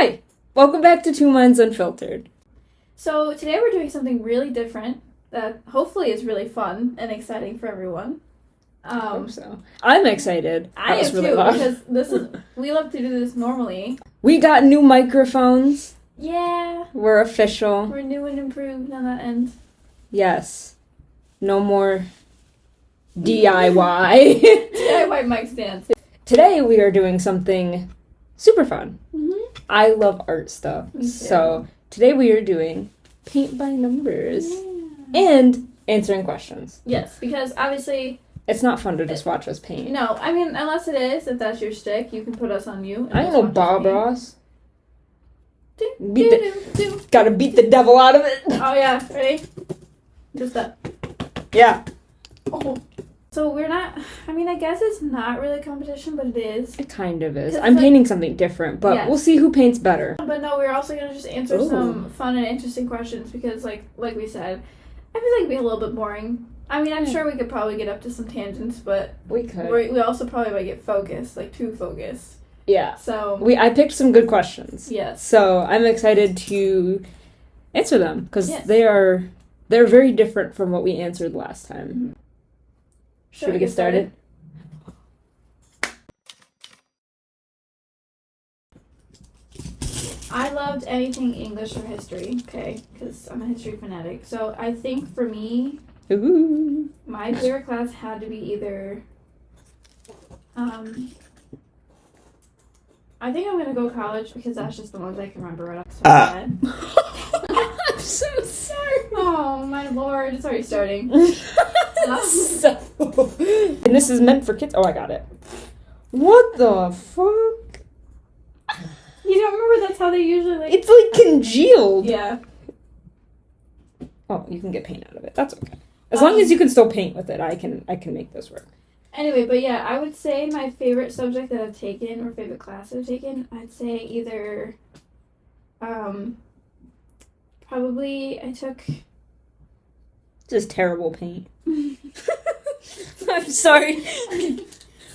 Hi! Welcome back to Two Minds Unfiltered. So today we're doing something really different that hopefully is really fun and exciting for everyone. I hope so. I'm excited. I am really too, loud. because we love to do this normally. We got new microphones. Yeah. We're official. We're new and improved on that end. Yes. No more DIY. DIY mic stands. Today we are doing something super fun. Mm-hmm. I love art stuff. Me too. So today we are doing paint by numbers and answering questions. Yes, because obviously... It's not fun to just watch us paint. No, I mean, unless it is, if that's your stick, you can put us on you. I ain't no Bob Ross. Do. Gotta beat the devil out of it. Oh yeah, ready? Just that. Yeah. Oh. So we're not, I mean, I guess it's not really a competition, but it is. It kind of is. 'Cause I'm like- painting something different, but Yes. we'll see who paints better. But no, we're also going to just answer Ooh. some fun and interesting questions because, like we said, I feel like it'd be a little bit boring. I mean, I'm sure we could probably get up to some tangents, but We could. we also probably might get focused, like too focused. Yeah. So, I picked some good questions. yes. So I'm excited to answer them because Yes. they're very different from what we answered last time. Mm-hmm. Should we get started? I loved anything English or history, okay, because I'm a history fanatic. So I think for me, Ooh. my favorite class had to be either, I think I'm going to go college because that's just the ones I can remember right off the top of my head. I'm so sorry. Oh, my lord, it's already starting. And this is meant for kids. Oh, I got it. What the fuck? You don't remember that's how they usually like... It's like congealed. Yeah. Oh, you can get paint out of it. That's okay. As long as you can still paint with it, I can make this work. Anyway, but yeah, I would say my favorite subject that I've taken, or favorite class I've taken, I'd say either, probably I took... Just terrible paint. I'm sorry.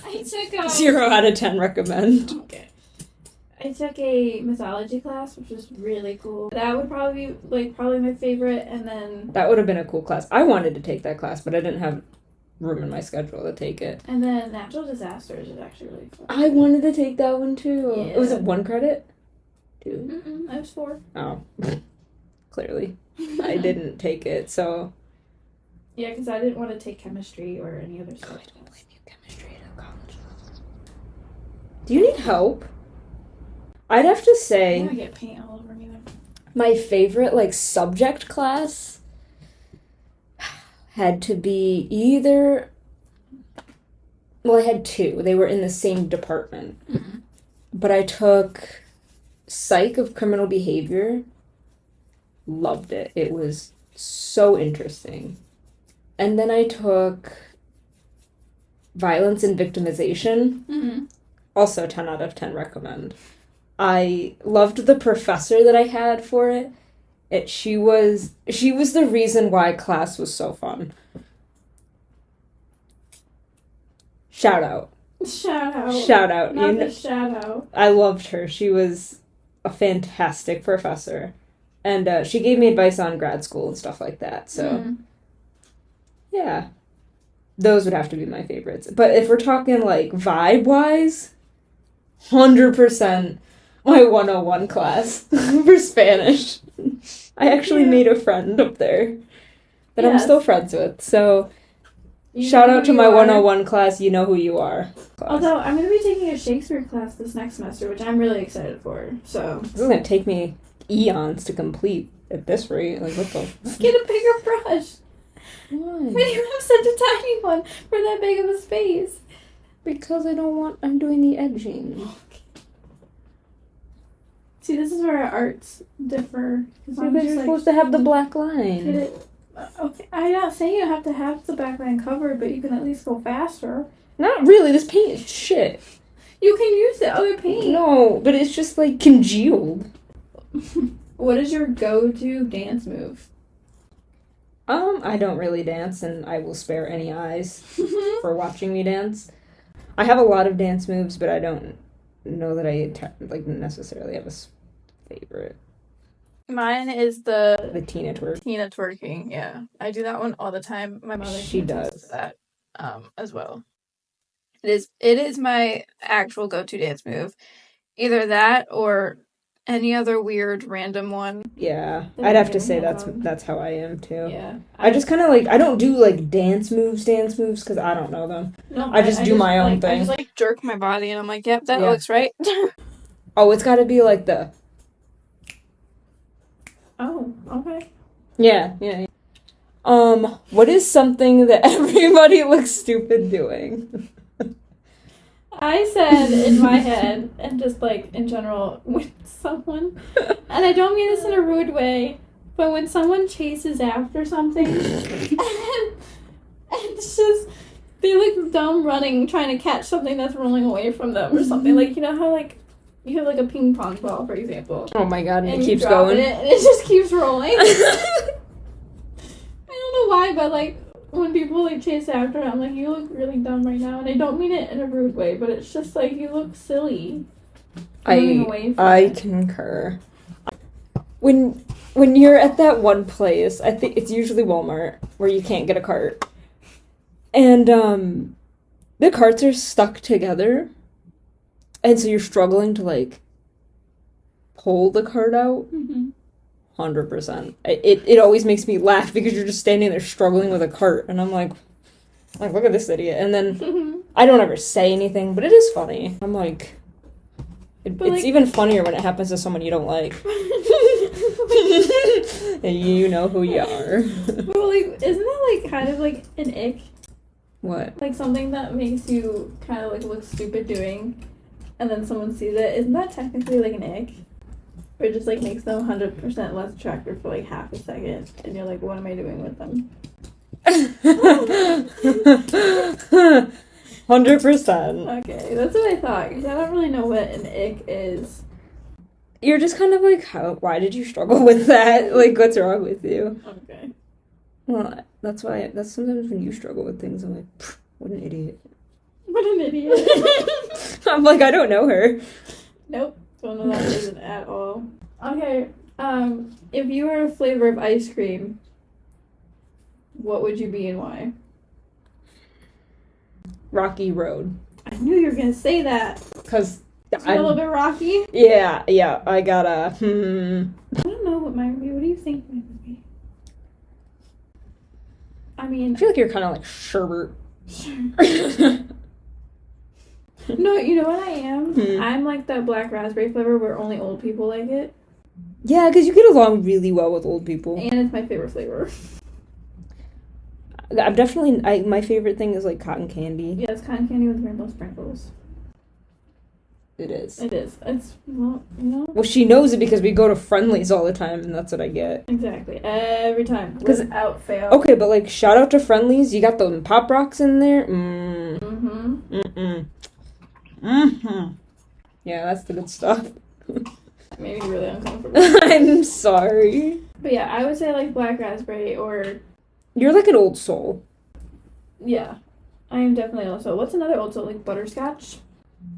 I took 0 out of 10 recommend. Okay. I took a mythology class, which was really cool. That would probably be probably my favorite, and then That would have been a cool class. I wanted to take that class, but I didn't have room in my schedule to take it. natural disasters is actually really fun. I wanted to take that one too. Yeah. Was it 1 credit? 2? I was 4. Oh. Clearly. I didn't take it, so... Yeah, because I didn't want to take chemistry or any other stuff. I don't blame you. Chemistry at a college level. Do you need help? I'd have to I'm say gonna get paint all over me. my favorite subject class had to be either... Well, I had 2. They were in the same department. Mm-hmm. But I took Psych of Criminal Behavior. Loved it. It was so interesting. And then I took Violence and Victimization. Mm-hmm. Also 10 out of 10 recommend. I loved the professor that I had for it. She was the reason why class was so fun. Shout out. Shout out. Shout out. Not the shout out. I loved her. She was a fantastic professor. And she gave me advice on grad school and stuff like that. So, yeah. Those would have to be my favorites. But if we're talking vibe-wise, 100% my 101 class for Spanish. I actually made a friend up there that I'm still friends with. So, shout out to my 101 class, you know who you are. Class. Although, I'm going to be taking a Shakespeare class this next semester, which I'm really excited for, so... This is going to take me eons to complete at this rate. What the... Get a bigger brush! Why? Why do you have such a tiny one for that big of a space? Because I'm doing the edging. See, this is where our arts differ. Because you're supposed to have the black line. Okay, I'm not saying you have to have the back line covered, but you can at least go faster. Not really, this paint is shit. You can use the other paint. No, but it's just congealed. What is your go-to dance move? I don't really dance, and I will spare any eyes for watching me dance. I have a lot of dance moves, but I don't know that I necessarily have a favorite. Mine is the Tina twerk. Tina twerking. Yeah, I do that one all the time. My mother does that as well. It is my actual go-to dance move. Either that or any other weird random one. Yeah, I'd have to say that's how I am too. Yeah, I just kind of like, I don't do like dance moves because I don't know them. No, I just do my own thing. I just like jerk my body and I'm like, yep, that looks right. Oh, it's got to be like the. Oh, okay. Yeah. What is something that everybody looks stupid doing? I said in my head, and just like in general with someone, and I don't mean this in a rude way, but when someone chases after something, and it's just, they look dumb running, trying to catch something that's rolling away from them or something. Like, you know how like, you have like a ping pong ball, for example. Oh my god, and it you keeps going. And it just keeps rolling. I don't know why, but like, when people like chase after it, I'm like, you look really dumb right now, and I don't mean it in a rude way, but it's just like, you look silly. I concur. When you're at that one place, I think it's usually Walmart where you can't get a cart, and the carts are stuck together, and so you're struggling to like pull the cart out. 100%. It always makes me laugh because you're just standing there struggling with a cart, and I'm like, look at this idiot. And then I don't ever say anything, but it is funny. I'm like, it's even funnier when it happens to someone you don't like. And you know who you are. Well, like, isn't that like kind of like an ick? What? Like something that makes you kind of like look stupid doing, and then someone sees it. Isn't that technically like an ick? Or it just like makes them 100% less attractive for like half a second, and you're like, what am I doing with them? 100%. Okay, that's what I thought, because I don't really know what an ick is. You're just kind of like, why did you struggle with that? Like, what's wrong with you? Okay. Well, that's sometimes when you struggle with things, I'm like, what an idiot. What an idiot. I'm like, I don't know her. Nope. Don't know that person at all. Okay, if you were a flavor of ice cream, what would you be and why? Rocky Road. I knew you were gonna say that. Because a little bit rocky? Yeah, I gotta, I don't know what mine would be. What do you think mine would be? I mean, I feel like you're kind of like sherbet. No, you know what I am? I'm like that black raspberry flavor where only old people like it. Yeah, because you get along really well with old people. And it's my favorite flavor. I'm definitely, my favorite thing is like cotton candy. Yes, cotton candy with rainbow sprinkles. It is. It is. It's, well, you know. Well, she knows it because we go to Friendly's all the time, and that's what I get. Exactly. Every time. Without fail. Okay, but like, shout out to Friendly's. You got the Pop Rocks in there. Yeah, that's the good stuff. That made me really uncomfortable. I'm sorry. But yeah, I would say like black raspberry or... You're like an old soul. Yeah. I am definitely an old soul. What's another old soul? Like butterscotch?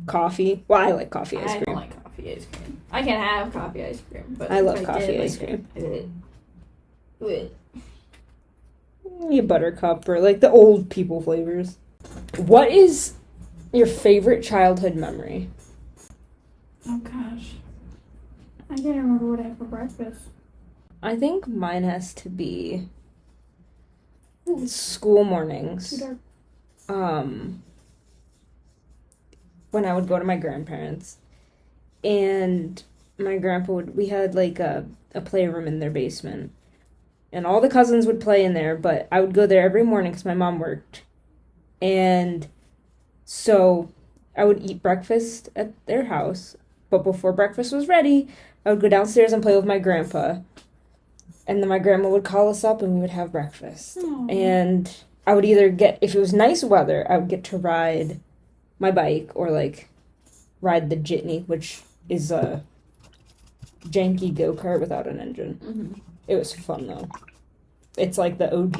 Coffee. Well, I like coffee ice cream. I don't like coffee ice cream. I can have coffee ice cream, but I love coffee ice cream. You buttercup or like the old people flavors. What is your favorite childhood memory? Oh gosh. I can't remember what I had for breakfast. I think mine has to be school mornings. Too dark. When I would go to my grandparents, and my grandpa we had like a playroom in their basement, and all the cousins would play in there, but I would go there every morning because my mom worked, and so I would eat breakfast at their house, but before breakfast was ready, I would go downstairs and play with my grandpa, and then my grandma would call us up and we would have breakfast. Aww. And I would either get, if it was nice weather, I would get to ride my bike or like ride the jitney, which is a janky go-kart without an engine. Mm-hmm. It was fun though. It's like the OG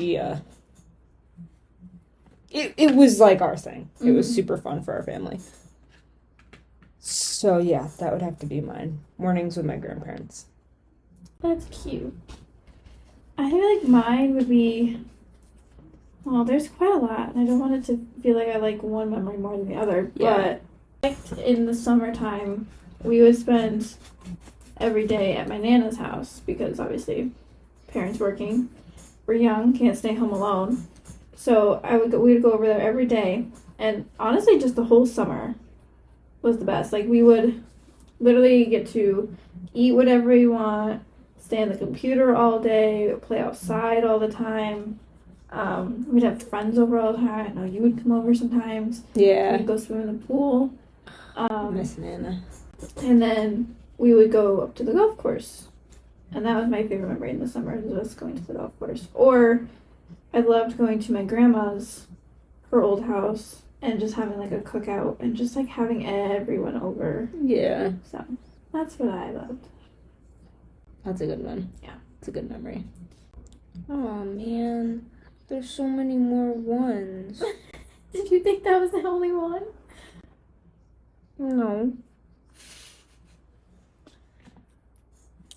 it was like our thing. It was super fun for our family. So yeah, that would have to be mine. Mornings with my grandparents. That's cute. I feel like mine would be, well, there's quite a lot, and I don't want it to feel like I like one memory more than the other, Yeah. but in the summertime, we would spend every day at my Nana's house, because obviously parents working, we're young, can't stay home alone. So we would go over there every day, and honestly, just the whole summer was the best. Like, we would literally get to eat whatever we want, stay on the computer all day, play outside all the time. We'd have friends over all the time. I know you would come over sometimes. Yeah. We'd go swim in the pool. Miss Nana. And then we would go up to the golf course. And that was my favorite memory in the summer, was going to the golf course. Or I loved going to my grandma's, her old house, and just having like a cookout and just like having everyone over. Yeah. So that's what I loved. That's a good one. Yeah. It's a good memory. Oh man, there's so many more ones. Did you think that was the only one? No.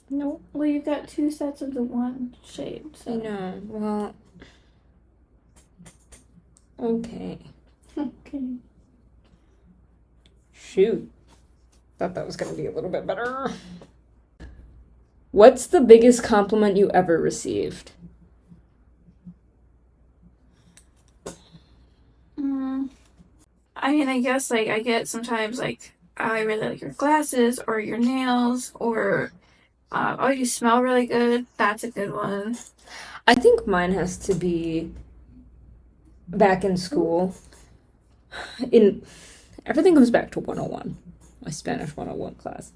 No. Well, you've got 2 sets of the one shade. So. I know. Well. Okay. Okay. Shoot. Thought that was gonna be a little bit better. What's the biggest compliment you ever received? I mean, I guess, like, I get sometimes, like, I really like your glasses or your nails or, oh, you smell really good. That's a good one. I think mine has to be back in school. Everything comes back to 101, my Spanish 101 class.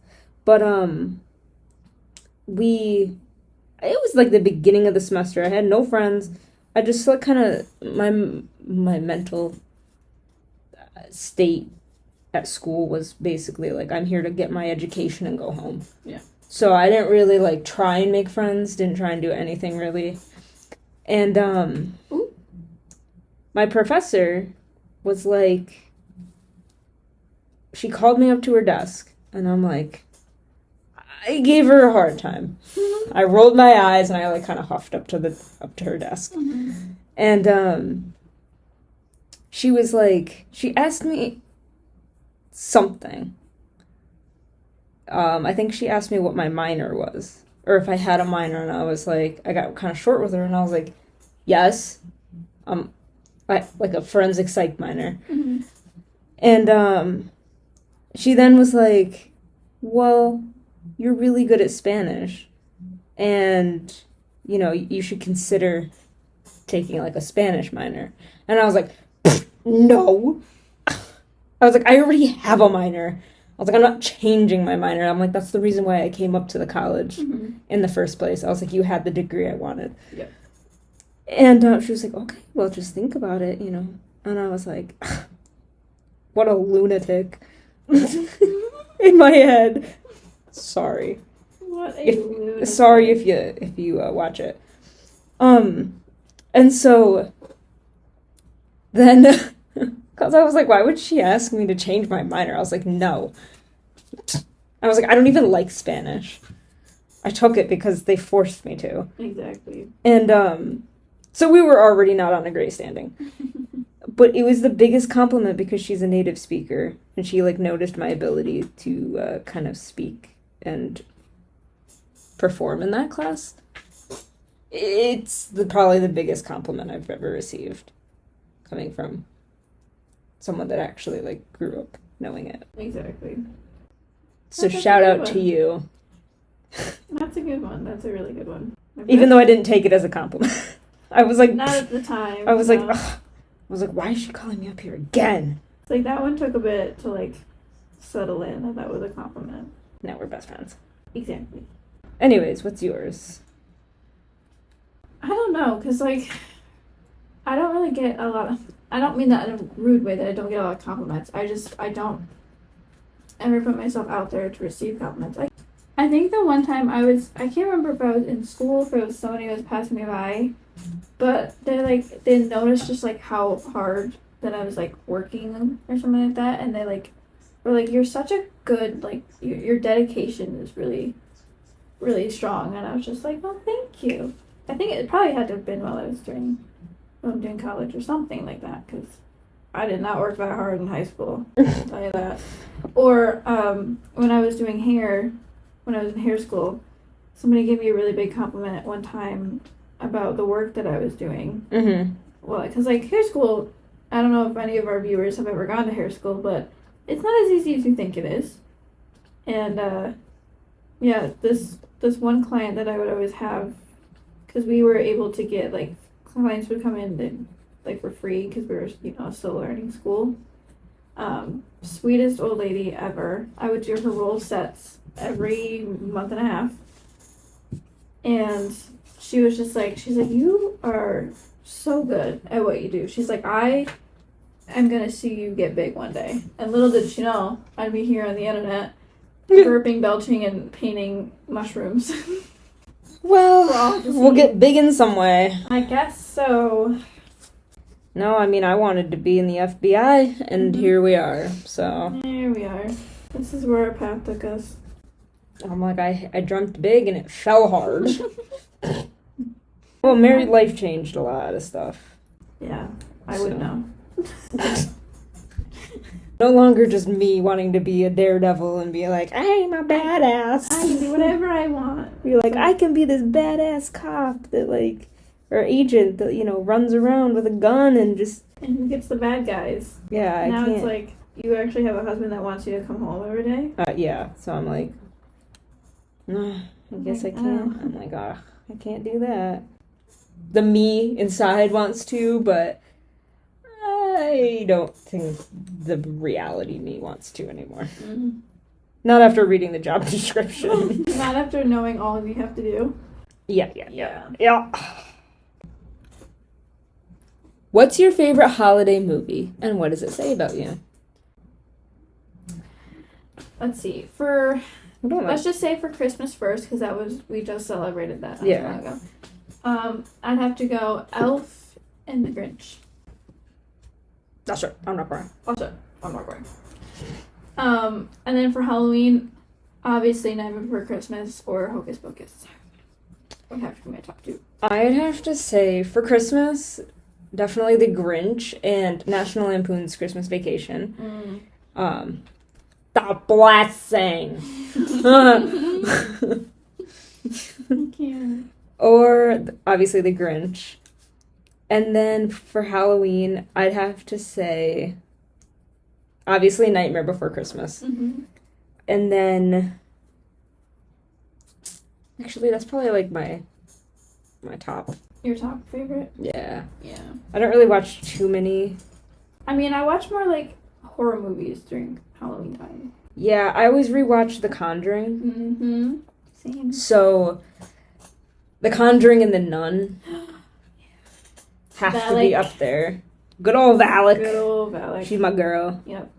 But, it was like the beginning of the semester. I had no friends. I just like kind of, my mental state at school was basically like, I'm here to get my education and go home. Yeah. So I didn't really like try and make friends, didn't try and do anything really. And my professor was like, she called me up to her desk, and I'm like, I gave her a hard time. I rolled my eyes and I like kind of huffed up to her desk. Mm-hmm. And she was like, she asked me something. I think she asked me what my minor was, or if I had a minor, and I was like, I got kind of short with her, and I was like, yes, like a forensic psych minor. Mm-hmm. And she then was like, well, you're really good at Spanish, and you should consider taking like a Spanish minor. And I was like, no. I was like, I already have a minor. I was like, I'm not changing my minor. I'm like, that's the reason why I came up to the college in the first place. I was like, you had the degree I wanted. Yep. And she was like, okay, well, just think about it, And I was like, what a lunatic. In my head. Sorry. What a lunatic. Sorry if you watch it. And so then, because I was like, why would she ask me to change my minor? I was like, no. I was like, I don't even like Spanish. I took it because they forced me to. Exactly. And so we were already not on a great standing. But it was the biggest compliment because she's a native speaker, and she like noticed my ability to kind of speak and perform in that class. It's probably the biggest compliment I've ever received, coming from someone that actually like grew up knowing it. Exactly. So shout out to you. That's a good one. That's a really good one. Even though I didn't take it as a compliment. I was like, not at the time. I was like, ugh. I was like, why is she calling me up here again? It's like that one took a bit to like settle in, and that was a compliment. Now we're best friends. Exactly. Anyways, what's yours? I don't know, because like I don't really get a lot of, I don't mean that in a rude way that I don't get a lot of compliments. I don't ever put myself out there to receive compliments. I think the one time I can't remember if I was in school, if it was somebody who was passing me by, but they noticed just like how hard that I was like working or something like that, and they like were like, "You're such a good, like, your dedication is really, really strong." And I was just like, "Oh, thank you." I think it probably had to have been while I was doing college or something like that, because I did not work that hard in high school. I'll tell you that. Or when I was doing hair, when I was in hair school, somebody gave me a really big compliment one time about the work that I was doing. Mm-hmm. Well, because like hair school, I don't know if any of our viewers have ever gone to hair school, but it's not as easy as you think it is. And yeah, this one client that I would always have, because we were able to get, like, clients would come in and, like, for free because we were, still learning school. Sweetest old lady ever. I would do her roll sets every month and a half. And she was just like, she's like, "You are so good at what you do." She's like, "I am going to see you get big one day." And little did she know, I'd be here on the internet burping, belching, and painting mushrooms. Well, we'll get big in some way. I guess so. No, I mean, I wanted to be in the FBI, and here we are, so. Here we are. This is where our path took us. I'm like, I dreamt big, and it fell hard. Well, married life changed a lot of stuff. Yeah, I would know. No longer just me wanting to be a daredevil and be like, I'm a badass. I can do whatever I want. Be like, I can be this badass cop that, like, or agent that, runs around with a gun and just... And who gets the bad guys? Yeah, I now can't. It's like, you actually have a husband that wants you to come home every day? Yeah, so I'm like, I guess I can't. I'm like, I can't do that. The me inside wants to, but I don't think the reality me wants to anymore. Mm-hmm. Not after reading the job description. Not after knowing all you have to do. Yeah. What's your favorite holiday movie, and what does it say about you? Let's see. Let's just say for Christmas first, because we just celebrated that not too long ago. I'd have to go Elf and the Grinch. That's right. I'm not crying. I'm not crying. And then for Halloween, obviously Nightmare Before Christmas or Hocus Pocus would have to be my top two. I'd have to say for Christmas, definitely The Grinch and National Lampoon's Christmas Vacation. The Blessing. I can't. Or obviously The Grinch. And then for Halloween, I'd have to say, obviously, Nightmare Before Christmas. Mm-hmm. And then, actually, that's probably like my top. Your top favorite? Yeah. Yeah. I don't really watch too many. I mean, I watch more like horror movies during Halloween time. Yeah, I always rewatch The Conjuring. Mm-hmm. Same. So, The Conjuring and The Nun have to be up there. Good old Valak. Good old Valak. She's my girl. Yep.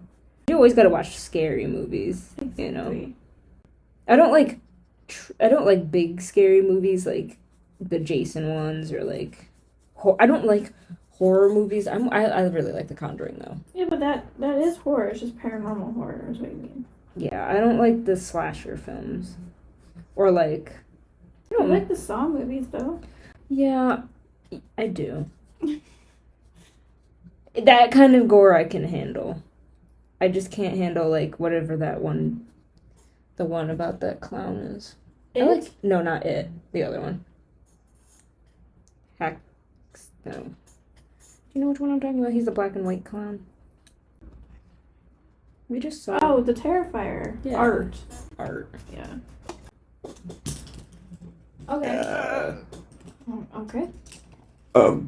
You always gotta watch scary movies, Exactly. I don't like big scary movies like the Jason ones or like I don't like horror movies. I really like The Conjuring though. Yeah, but that is horror. It's just paranormal horror is what you mean. Yeah, I don't like the slasher films. Or like I like the Saw movies though. Yeah, I do. That kind of gore I can handle. I just can't handle like whatever the one about that clown is. No, not It. The other one. No. Do you know which one I'm talking about? He's the black and white clown. We just saw. Oh, the Terrifier. Yeah. Art. Yeah. Okay. Okay. All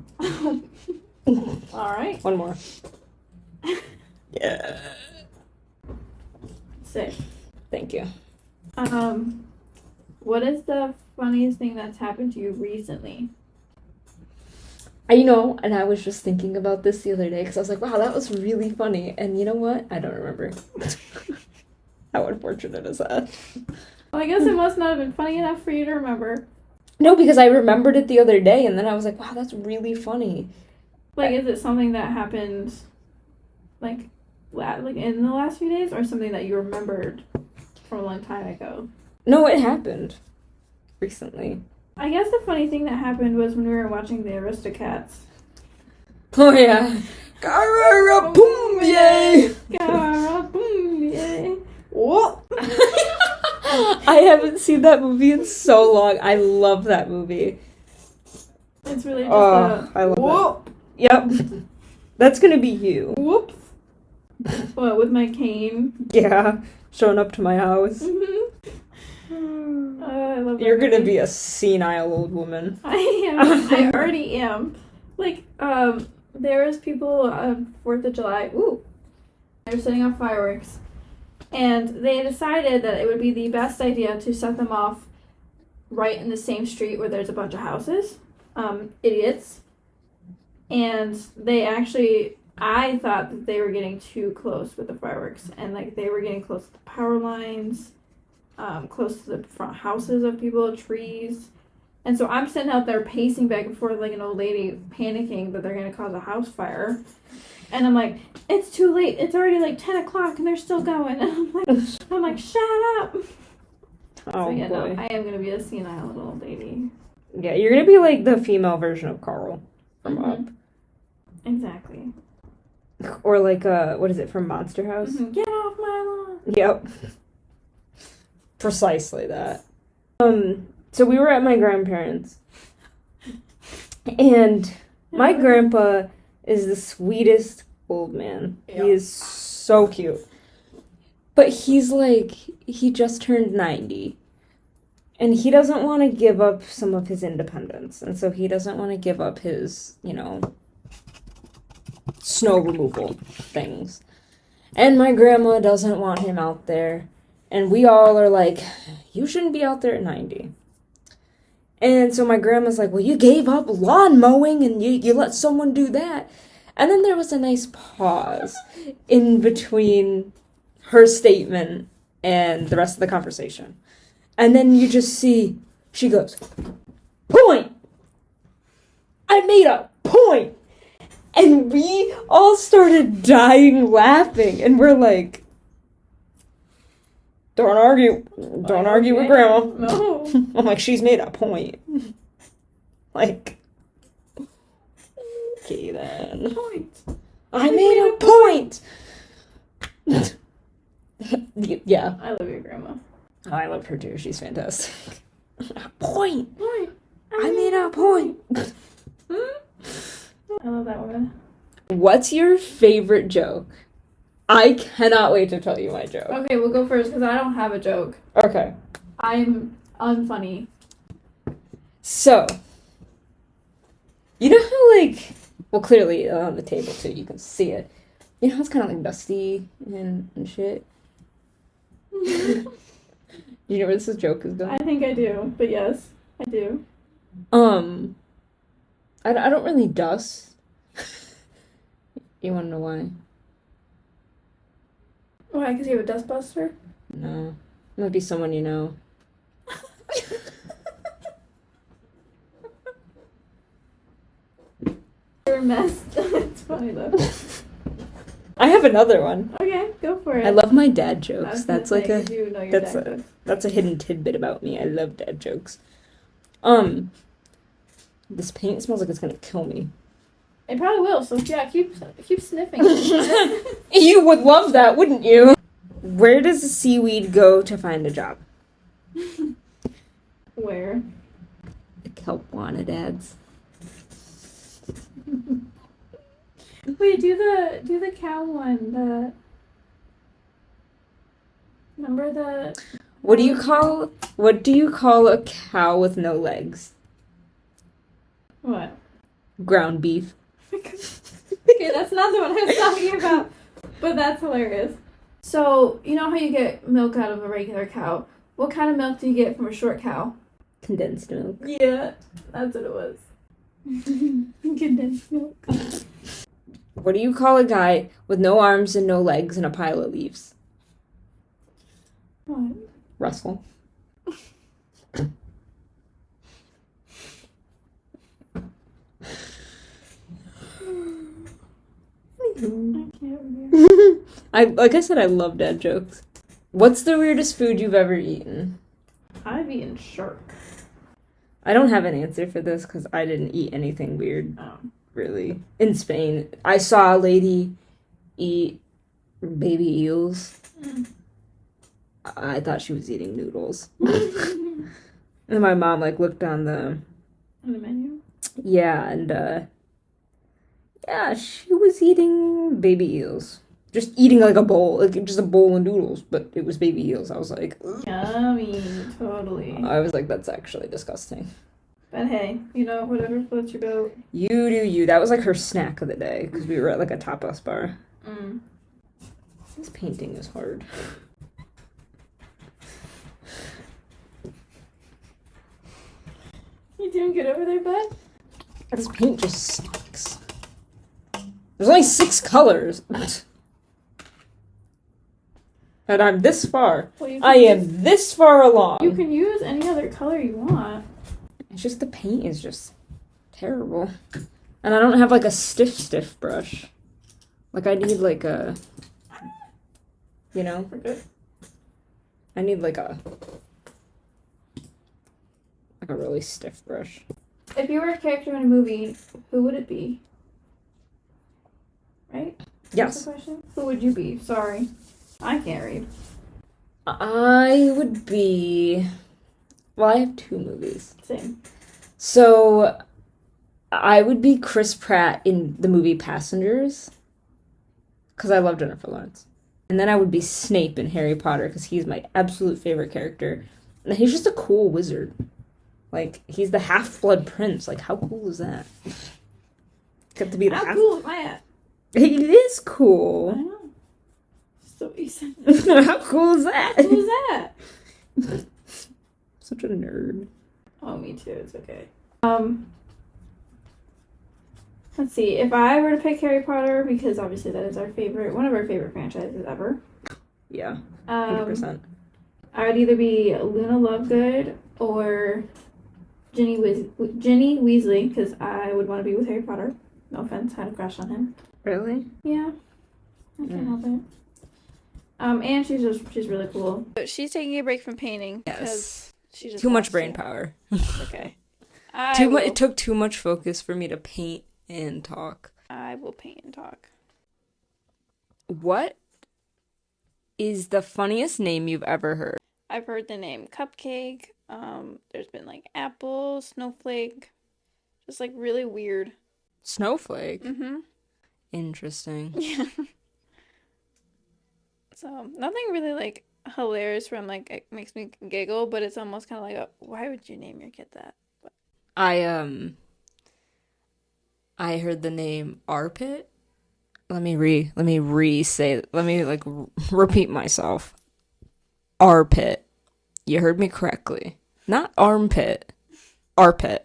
right. One more. Yeah. Sick. Thank you. What is the funniest thing that's happened to you recently? And I was just thinking about this the other day because I was like, wow, that was really funny. And you know what? I don't remember. How unfortunate is that? Well, I guess it must not have been funny enough for you to remember. No, because I remembered it the other day and then I was like, wow, that's really funny. Like, is it something that happened, like, like in the last few days, or something that you remembered from a long time ago? No, it happened recently. I guess the funny thing that happened was when we were watching the Aristocats. Oh yeah. Gararaboom-yay! Gararaboom-yay! What? I haven't seen that movie in so long. I love that movie. It's really just I love whoop. it. Yep. That's gonna be you. Whoops. What, with my cane? Yeah. Showing up to my house. Mm-hmm. I love that You're gonna movie. be a senile old woman. I am. I already am. Like, there was people on 4th of July. Ooh. They were setting off fireworks. And they decided that it would be the best idea to set them off right in the same street where there's a bunch of houses. Idiots. And they actually, I thought that they were getting too close with the fireworks. And, like, they were getting close to the power lines, close to the front houses of people, trees. And so I'm sitting out there pacing back and forth like an old lady, panicking that they're going to cause a house fire. And I'm like, it's too late. It's already like 10 o'clock and they're still going. And I'm like, shut up. Oh, so, yeah, boy. no, I am going to be a senile little old lady. Yeah, you're gonna be like the female version of Carl from Up. Exactly. Or like, what is it, from Monster House? Mm-hmm. Get off my lawn. Yep. Precisely that. So we were at my grandparents', and my grandpa is the sweetest old man. Yep. He is so cute. But he's like, he just turned 90. And he doesn't want to give up some of his independence. And so he doesn't want to give up his, snow removal things. And my grandma doesn't want him out there. And we all are like, you shouldn't be out there at 90. And so my grandma's like, well, you gave up lawn mowing and you let someone do that. And then there was a nice pause in between her statement and the rest of the conversation. And then you just see, she goes, point! I made a point! And we all started dying laughing. And we're like, don't argue. Don't argue with Grandma. No. I'm like, she's made a point. Like, okay then. Point. I made a point! Yeah. I love your grandma. Oh, I love her too. She's fantastic. Point! Point. I made a point! I love that woman. What's your favorite joke? I cannot wait to tell you my joke. Okay, we'll go first because I don't have a joke. Okay. I'm unfunny. So, you know how, like, well, clearly on the table too, you can see it. You know how it's kind of like dusty and shit? You know where this joke is going? I think I do, but yes, I do. I don't really dust. You want to know why? Why? Because you have a dustbuster? No. It might be someone you know. You're a mess. It's funny though. I have another one. Okay, go for it. I love my dad I jokes. was That's gonna like say, a 'cause you know your that's dad a jokes. that's a hidden tidbit about me. I love dad jokes. This paint smells like it's gonna kill me. It probably will. So yeah, keep sniffing. You would love that, wouldn't you? Where does the seaweed go to find a job? Where? Help wanted ads. Wait, do the cow one. Remember the. What do you call a cow with no legs? What? Ground beef. Okay, that's not the one I was talking about. But that's hilarious. So, you know how you get milk out of a regular cow? What kind of milk do you get from a short cow? Condensed milk. Yeah, that's what it was. Condensed milk. What do you call a guy with no arms and no legs and a pile of leaves? What? Russell. I can't remember. Like I said, I love dad jokes. What's the weirdest food you've ever eaten? I've eaten shark. I don't have an answer for this because I didn't eat anything weird, really. In Spain, I saw a lady eat baby eels. I thought she was eating noodles. And my mom, like, looked on the menu? Yeah, and, yeah, she was eating baby eels. Just eating, like, a bowl. Like, just a bowl of noodles, but it was baby eels. I was like... Ugh. Yummy, totally. I was like, that's actually disgusting. But hey, whatever floats your boat. You do you. That was, like, her snack of the day, because we were at, like, a tapas bar. This painting is hard. You doing good over there, bud? This paint just sucks. There's only 6 colors. And I'm this far. Well, I am this far along. You can use any other color you want. It's just the paint is just terrible. And I don't have like a stiff brush. Like I need like a, We're good. I need like a really stiff brush. If you were a character in a movie, who would it be? Right? Yes. That's the question? Who would you be? Sorry. I can't read. I would be... Well, I have 2 movies. Same. So, I would be Chris Pratt in the movie Passengers. Because I love Jennifer Lawrence. And then I would be Snape in Harry Potter because he's my absolute favorite character. And he's just a cool wizard. Like, he's the half-blood prince. Like, how cool is that? Get to be the How cool is that? He is cool. I know. So easy. How cool is that? How cool is that? Such a nerd. Oh, me too. It's okay. Let's see. If I were to pick Harry Potter, because obviously that is one of our favorite franchises ever. Yeah. 100%. I would either be Luna Lovegood or Ginny Weasley, because I would want to be with Harry Potter. No offense, I had a crush on him. Really? Yeah. I can't help it. And she's really cool. But she's taking a break from painting because she just too much brain power. Okay. It took too much focus for me to paint and talk. I will paint and talk. What is the funniest name you've ever heard? I've heard the name Cupcake. There's been like Apple, Snowflake. Just like really weird. Snowflake? Mm-hmm. Interesting. Yeah. So, nothing really, like, hilarious where I'm, like, it makes me giggle, but it's almost kind of like why would you name your kid that? But... I heard the name Arpit. Let me repeat myself. Arpit. You heard me correctly. Not armpit. Arpit.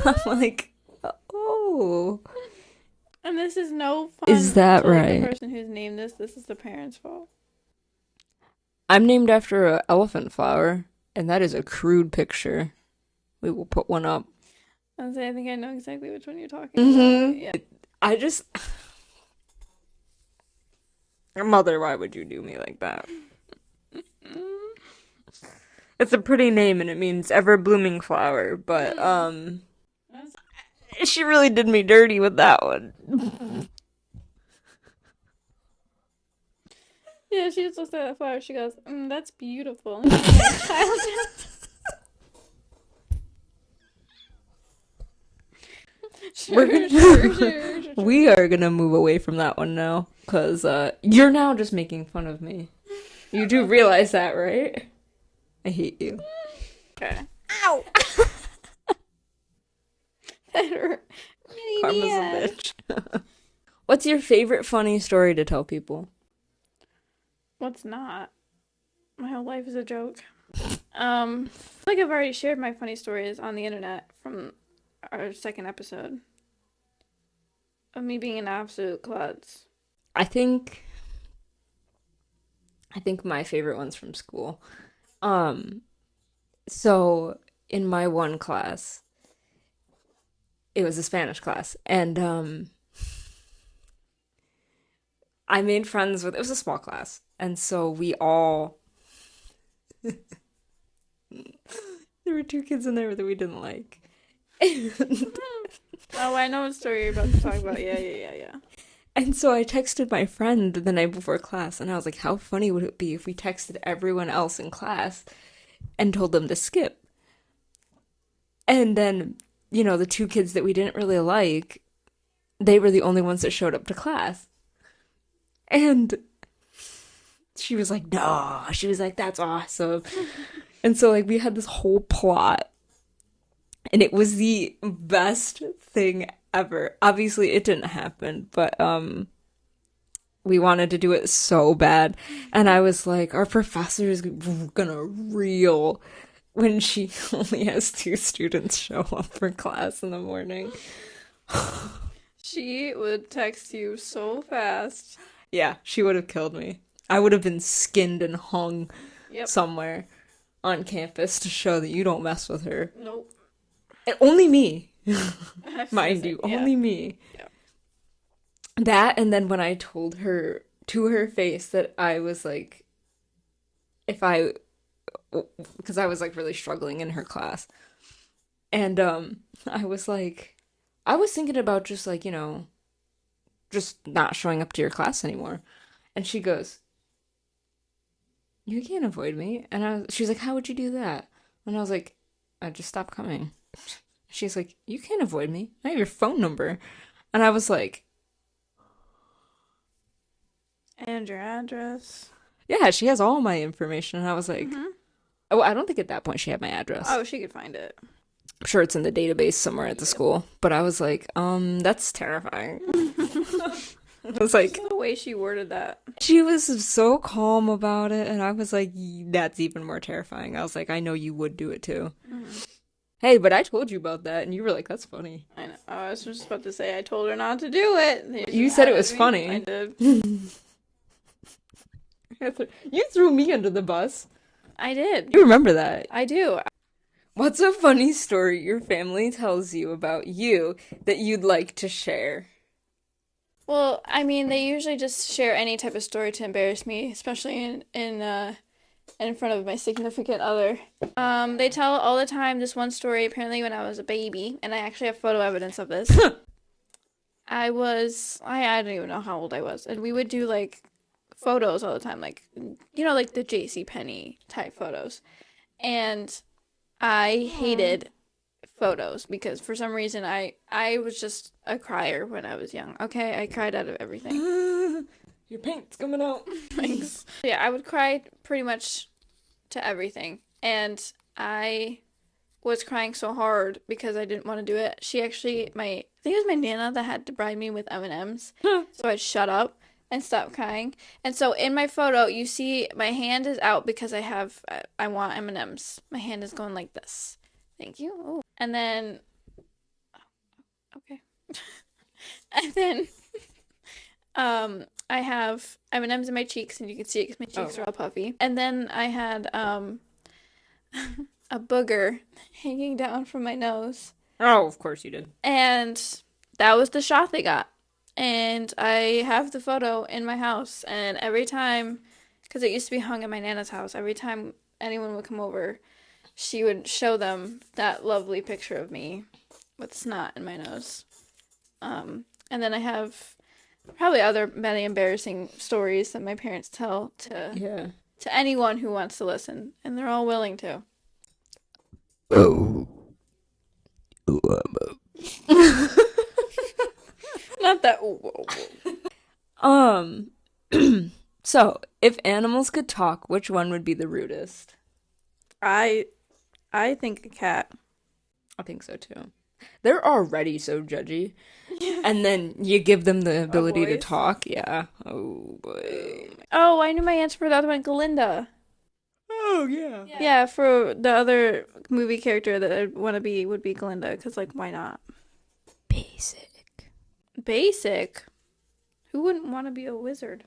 I'm like, oh... And this is no fun. Is that Like, right? the person who's named this is the parents' fault. I'm named after an elephant flower, and that is a crude picture. We will put one up. I think I know exactly which one you're talking about. Yeah. I just... Mother, why would you do me like that? It's a pretty name, and it means ever-blooming flower, but, she really did me dirty with that one. Yeah, she just looks at that flower. She goes, that's beautiful. Sure. We are gonna move away from that one now, because you're now just making fun of me. You do realize that, right? I hate you. Okay. Ow! That hurt. Karma's a bitch. What's your favorite funny story to tell people? What's not? My whole life is a joke. Like I've already shared my funny stories on the internet from our second episode of me being an absolute klutz. I think my favorite one's from school. So in my one class, it was a Spanish class, and I made friends with, it was a small class, and so we all, there were two kids in there that we didn't like. Oh, I know what story you're about to talk about. Yeah. And so I texted my friend the night before class, and I was like, how funny would it be if we texted everyone else in class and told them to skip? And then, the two kids that we didn't really like, they were the only ones that showed up to class. And she was like, no. She was like, that's awesome. And so, like, we had this whole plot. And it was the best thing ever. Obviously, it didn't happen, but we wanted to do it so bad. And I was like, our professor is gonna reel when she only has 2 students show up for class in the morning. She would text you so fast. Yeah, she would have killed me. I would have been skinned and hung somewhere on campus to show that you don't mess with her. Nope. And only me. Mind you, only me. Yeah. That, and then when I told her to her face that I was like, because I was like really struggling in her class. And I was like, I was thinking about just like, just not showing up to your class anymore. And she goes, you can't avoid me. And she was like, how would you do that? And I was like, I just stopped coming. She's like, you can't avoid me. I have your phone number. And I was like, and your address. Yeah, she has all my information. And I was like, oh, I don't think at that point she had my address. Oh, she could find it. I'm sure it's in the database somewhere at the school. But I was like, that's terrifying. I was like, the way she worded that. She was so calm about it. And I was like, that's even more terrifying. I was like, I know you would do it too. Hey, but I told you about that, and you were like, that's funny. I know. I was just about to say I told her not to do it. You said it was funny. I did. You threw me under the bus. I did. You remember that? I do. What's a funny story your family tells you about you that you'd like to share? Well, I mean, they usually just share any type of story to embarrass me, especially in front of my significant other. They tell all the time this one story, apparently when I was a baby, and I actually have photo evidence of this. I don't even know how old I was, and we would do, like, photos all the time, like, like the JCPenney type photos, and I hated photos because for some reason I was just a crier when I was young, okay? I cried out of everything. Your paint's coming out. Thanks. Yeah, I would cry pretty much to everything. And I was crying so hard because I didn't want to do it. She actually, I think it was my Nana that had to bribe me with M&Ms. So I'd shut up and stop crying. And so in my photo, you see my hand is out because I want M&Ms. My hand is going like this. Thank you. Oh. And then, okay. And then, I have M&Ms in my cheeks, and you can see it because my cheeks are all puffy. And then I had a booger hanging down from my nose. Oh, of course you did. And that was the shot they got. And I have the photo in my house, and every time, because it used to be hung at my Nana's house, every time anyone would come over, she would show them that lovely picture of me with snot in my nose. And then I have probably many embarrassing stories that my parents tell to anyone who wants to listen, and they're all willing to. Oh. Not that. So, if animals could talk, which one would be the rudest? I think a cat. I think so too. They're already so judgy. And then you give them the ability to talk. Yeah. Oh, boy. Oh, I knew my answer for the other one, Glinda. Oh, yeah. Yeah, for the other movie character that I'd want to be would be Glinda, because, like, why not? Basic? Who wouldn't want to be a wizard?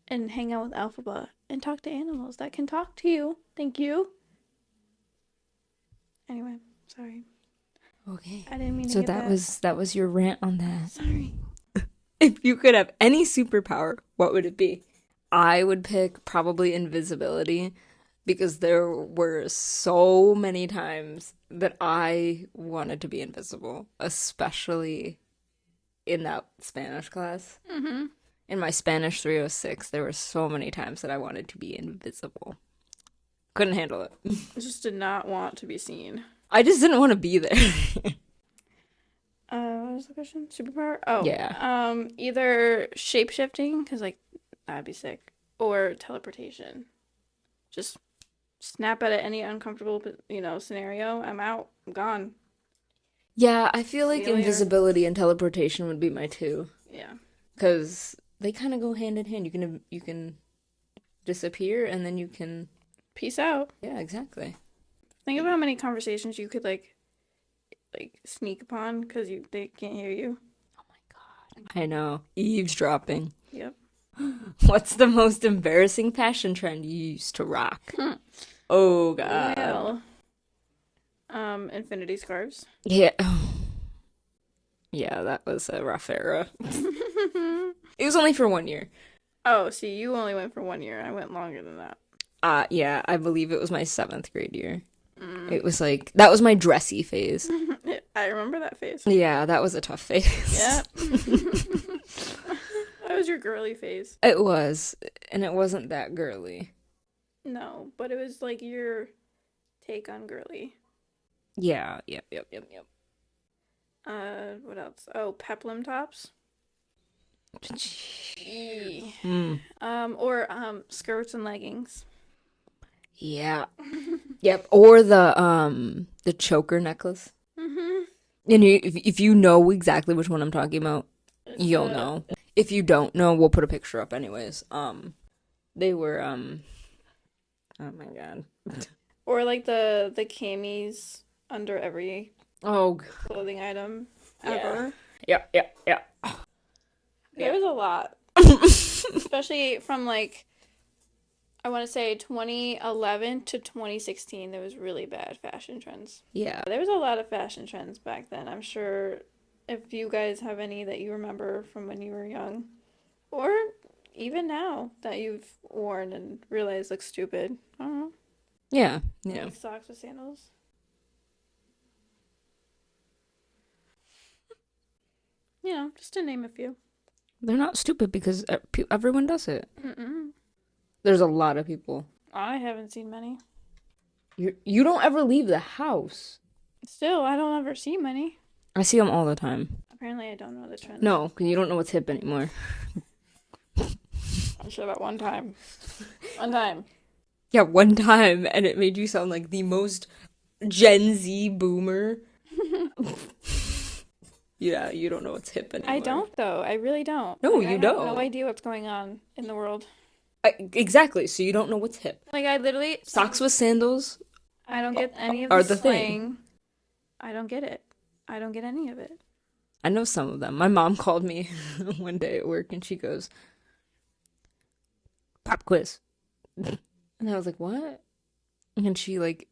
And hang out with Alphaba and talk to animals that can talk to you. Thank you. Anyway, sorry. Okay. I didn't mean to So get that was your rant on that. Sorry. If you could have any superpower, what would it be? I would pick probably invisibility because there were so many times that I wanted to be invisible, especially in that Spanish class. Mm-hmm. In my Spanish 306, there were so many times that I wanted to be invisible. Couldn't handle it. I just did not want to be seen. I just didn't want to be there. What was the question? Superpower? Oh. Yeah. Either shape-shifting, because, like, that'd be sick, or teleportation. Just snap out of any uncomfortable, scenario. I'm out. I'm gone. Yeah, I feel like See you later. invisibility and teleportation would be my two. Yeah. Because they kind of go hand in hand. You can disappear and then you can... Peace out. Yeah, exactly. Think of how many conversations you could, like sneak upon because they can't hear you. Oh my god. I know. Eavesdropping. Yep. What's the most embarrassing fashion trend you used to rock? Oh god. Well, infinity scarves. Yeah. Yeah, that was a rough era. It was only for 1 year. Oh, see, you only went for 1 year. I went longer than that. Yeah, I believe it was my 7th grade year. It was like, that was my dressy phase. I remember that phase. Yeah, that was a tough phase. Yep. That was your girly phase. It was, and it wasn't that girly. No, but it was like your take on girly. Yeah, yep. What else? Oh, peplum tops. Or skirts and leggings. Yeah. Yep. Or the choker necklace. Mm-hmm. And if you know exactly which one I'm talking about, you'll know. If you don't know, we'll put a picture up anyways. They were oh my god. Or like the camis under every clothing item ever. Yeah. There was a lot. Especially from like I want to say 2011 to 2016, there was really bad fashion trends. Yeah. There was a lot of fashion trends back then. I'm sure if you guys have any that you remember from when you were young, or even now that you've worn and realized look stupid. I don't know. Yeah. Like socks with sandals. Just to name a few. They're not stupid because everyone does it. Mm-mm. There's a lot of people. I haven't seen many. You don't ever leave the house. Still, I don't ever see many. I see them all the time. Apparently, I don't know the trends. No, because you don't know what's hip anymore. I'm sure that one time. One time. Yeah, one time, and it made you sound like the most Gen Z boomer. Yeah, you don't know what's hip anymore. I don't, though. I really don't. No, you don't. I have no idea what's going on in the world. Exactly, so you don't know what's hip. Like, I literally... Socks with sandals I don't get any of are the the slang. thing. I don't get it. I don't get any of it. I know some of them. My mom called me one day at work, and she goes, "Pop quiz." And I was like, "What?" And she, like,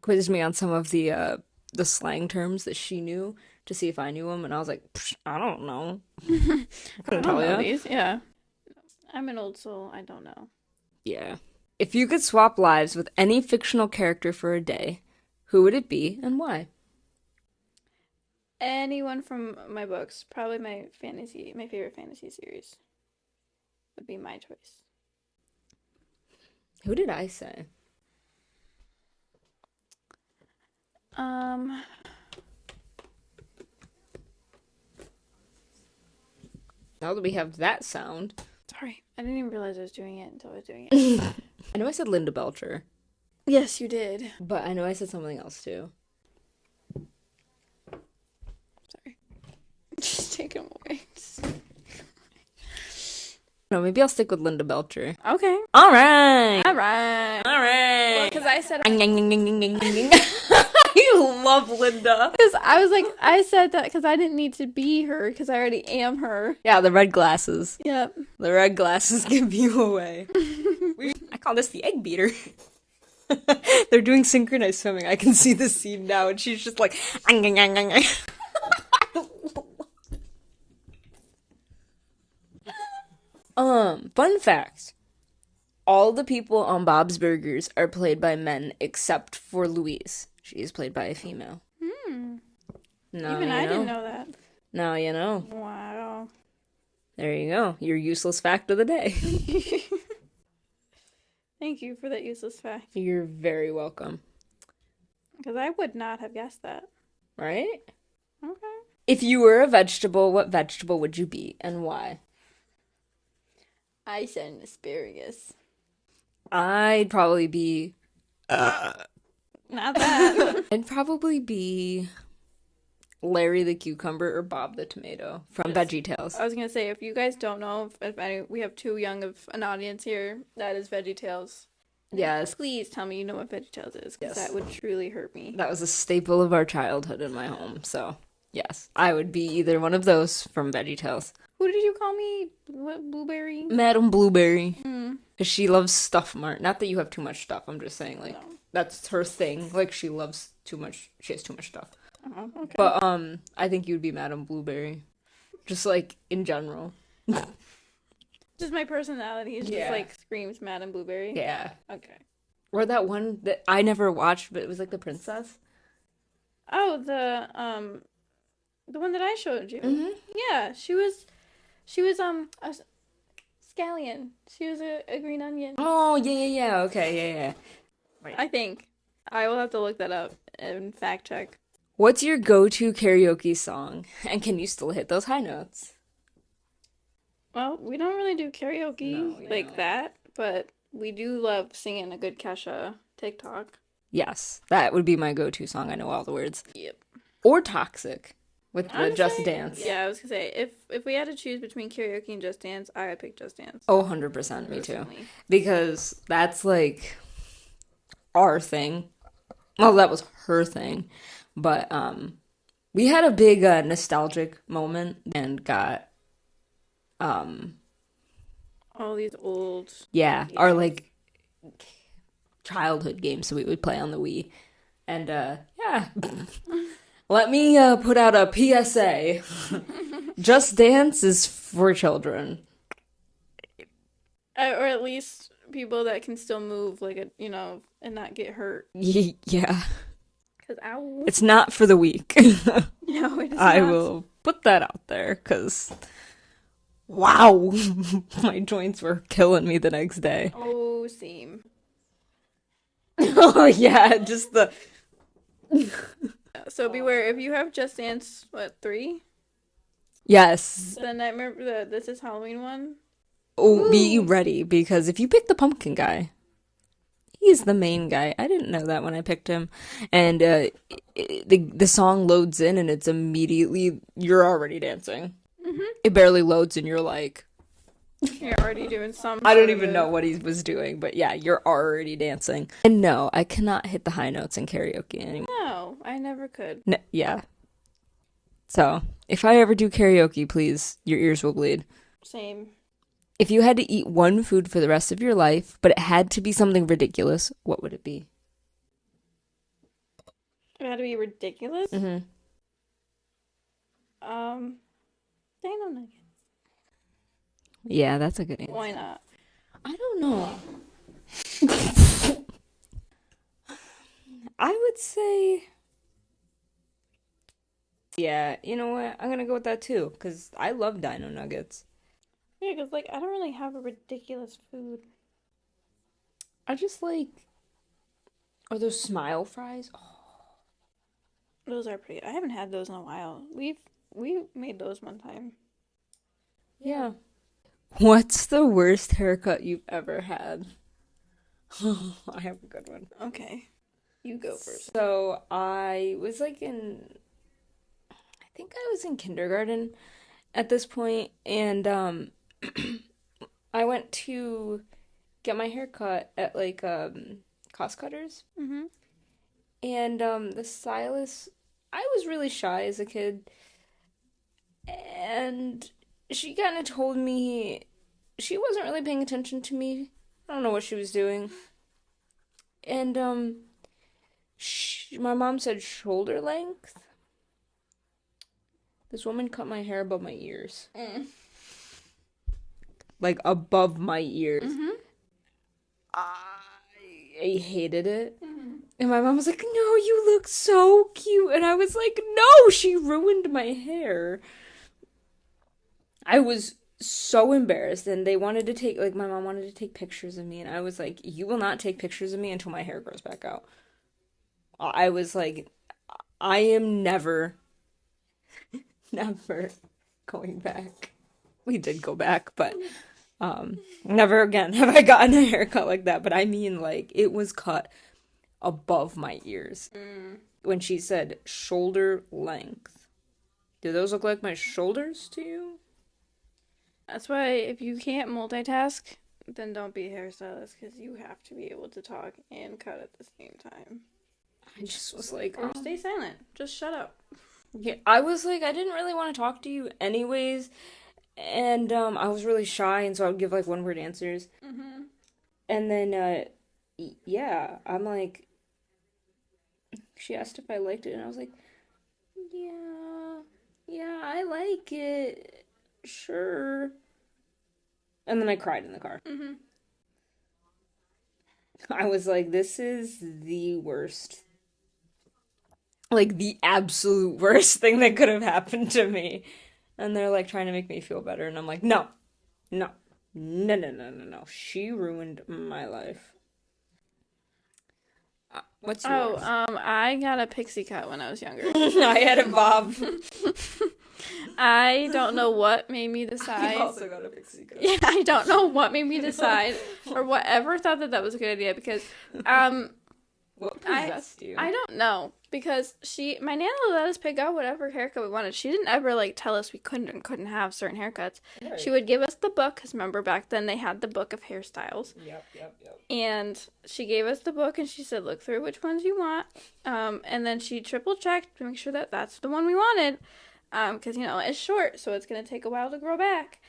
quizzed me on some of the slang terms that she knew to see if I knew them, and I was like, I don't know. I couldn't tell you. These. Yeah. I'm an old soul. I don't know. Yeah. If you could swap lives with any fictional character for a day, who would it be and why? Anyone from my books. Probably my favorite fantasy series would be my choice. Who did I say? Now that we have that sound. Sorry, I didn't even realize I was doing it until I was doing it. I know I said Linda Belcher. Yes, you did. But I know I said something else too. Sorry. Just take him away. No, maybe I'll stick with Linda Belcher. Okay. All right. Well, because I said... You love Linda. Because I said that because I didn't need to be her because I already am her. Yeah, the red glasses. Yep. The red glasses give you away. I call this the egg beater. They're doing synchronized swimming. I can see the scene now, and she's just like, fun fact. All the people on Bob's Burgers are played by men except for Louise. She is played by a female. No, Even I didn't know that. Now you know. Wow. There you go. Your useless fact of the day. Thank you for that useless fact. You're very welcome. Because I would not have guessed that. Right? Okay. If you were a vegetable, what vegetable would you be and why? I said asparagus. I'd probably be... Not that. I'd probably be Larry the cucumber or Bob the tomato from VeggieTales. I was going to say, if you guys don't know, if any, we have too young of an audience here, that is VeggieTales. Yes. Please tell me you know what VeggieTales is, because Yes. that would truly hurt me. That was a staple of our childhood in my home, so yes. I would be either one of those from VeggieTales. Who did you call me? What, Blueberry? Madam Blueberry. Because she loves stuff, Mart. Not that you have too much stuff, I'm just saying, like, that's her thing. Like, she loves too much, she has too much stuff. Okay. But, I think you'd be Madam Blueberry. Just, like, in general. Just my personality is just like screams Madam Blueberry. Yeah. Okay. Or that one that I never watched, but it was like the princess. Oh, the one that I showed you. Mm-hmm. Yeah, she was a scallion. She was a green onion. Oh, yeah. Okay, yeah. Right. I think. I will have to look that up and fact check. What's your go-to karaoke song? And can you still hit those high notes? Well, we don't really do karaoke No, like that, but we do love singing a good Kesha TikTok. Yes, that would be my go-to song. I know all the words. Yep. Or Toxic with the Honestly, Just Dance. Yeah, I was gonna say, if we had to choose between karaoke and Just Dance, I would pick Just Dance. Oh, 100%, me too. Personally. Because that's like our thing. Well, that was her thing. But we had a big nostalgic moment and got All these old... our like childhood games that we would play on the Wii. And yeah. Let me put out a PSA. Just Dance is for children. Or at least people that can still move, like, and not get hurt. Yeah. Because ow. It's not for the weak. No, it is I not. will put that out there, because wow, my joints were killing me the next day. Oh, same. Oh yeah, just the... So beware, if you have Just Dance, 3? Yes. The Nightmare, the This Is Halloween one? Oh, be ready, because if you pick the pumpkin guy, he's the main guy. I didn't know that when I picked him. And the song loads in and it's immediately, you're already dancing. Mm-hmm. It barely loads and you're like... You're already doing some... I don't even know what he was doing, but yeah, you're already dancing. And no, I cannot hit the high notes in karaoke anymore. No, I never could. Yeah. So, if I ever do karaoke, please, your ears will bleed. Same. If you had to eat one food for the rest of your life, but it had to be something ridiculous, what would it be? It had to be ridiculous? Mm-hmm. Dino nuggets. Yeah, that's a good answer. Why not? I don't know. I would say... Yeah, you know what? I'm gonna go with that too, because I love Dino Nuggets. Yeah, because, I don't really have a ridiculous food. I just like... Are those smile fries? Oh. Those are pretty... I haven't had those in a while. We made those one time. Yeah. What's the worst haircut you've ever had? I have a good one. Okay. You go first. So, I was I think I was in kindergarten at this point, and I went to get my hair cut at Cost Cutters. Mm-hmm. And the stylist, I was really shy as a kid, and she kind of told me she wasn't really paying attention to me. I don't know what she was doing. And my mom said shoulder length. This woman cut my hair above my ears. Like above my ears. I hated it. And my mom was like, no, you look so cute. And I was like, no, she ruined my hair. I was so embarrassed. And they wanted to take, like, my mom wanted to take pictures of me. And I was like, you will not take pictures of me until my hair grows back out. I was like, I am never going back. We did go back, but never again have I gotten a haircut like that. But I mean, like, it was cut above my ears. When she said shoulder length, do those look like my shoulders to you? That's why if you can't multitask, then don't be a hairstylist, because you have to be able to talk and cut at the same time. I just was like, or stay silent. Just shut up. Yeah, I was like, I didn't really want to talk to you anyways, and I was really shy, and so I would give like one word answers. And then yeah, I'm like, she asked if I liked it, and I was like, yeah, I like it, sure. And then I cried in the car. I was like, this is the worst, like the absolute worst thing that could have happened to me. And they're like trying to make me feel better, and I'm like, no. She ruined my life. What's yours? I got a pixie cut when I was younger. I had a bob. I don't know what made me decide. I also got a pixie cut. Yeah, I don't know what made me decide, or whatever thought that was a good idea, because what possessed you? I don't know, because my nana let us pick out whatever haircut we wanted. She didn't ever like tell us we couldn't have certain haircuts. Right. She would give us the book, because remember back then they had the book of hairstyles. Yep. And she gave us the book, and she said, look through which ones you want, and then she triple checked to make sure that that's the one we wanted, because it's short, so it's gonna take a while to grow back.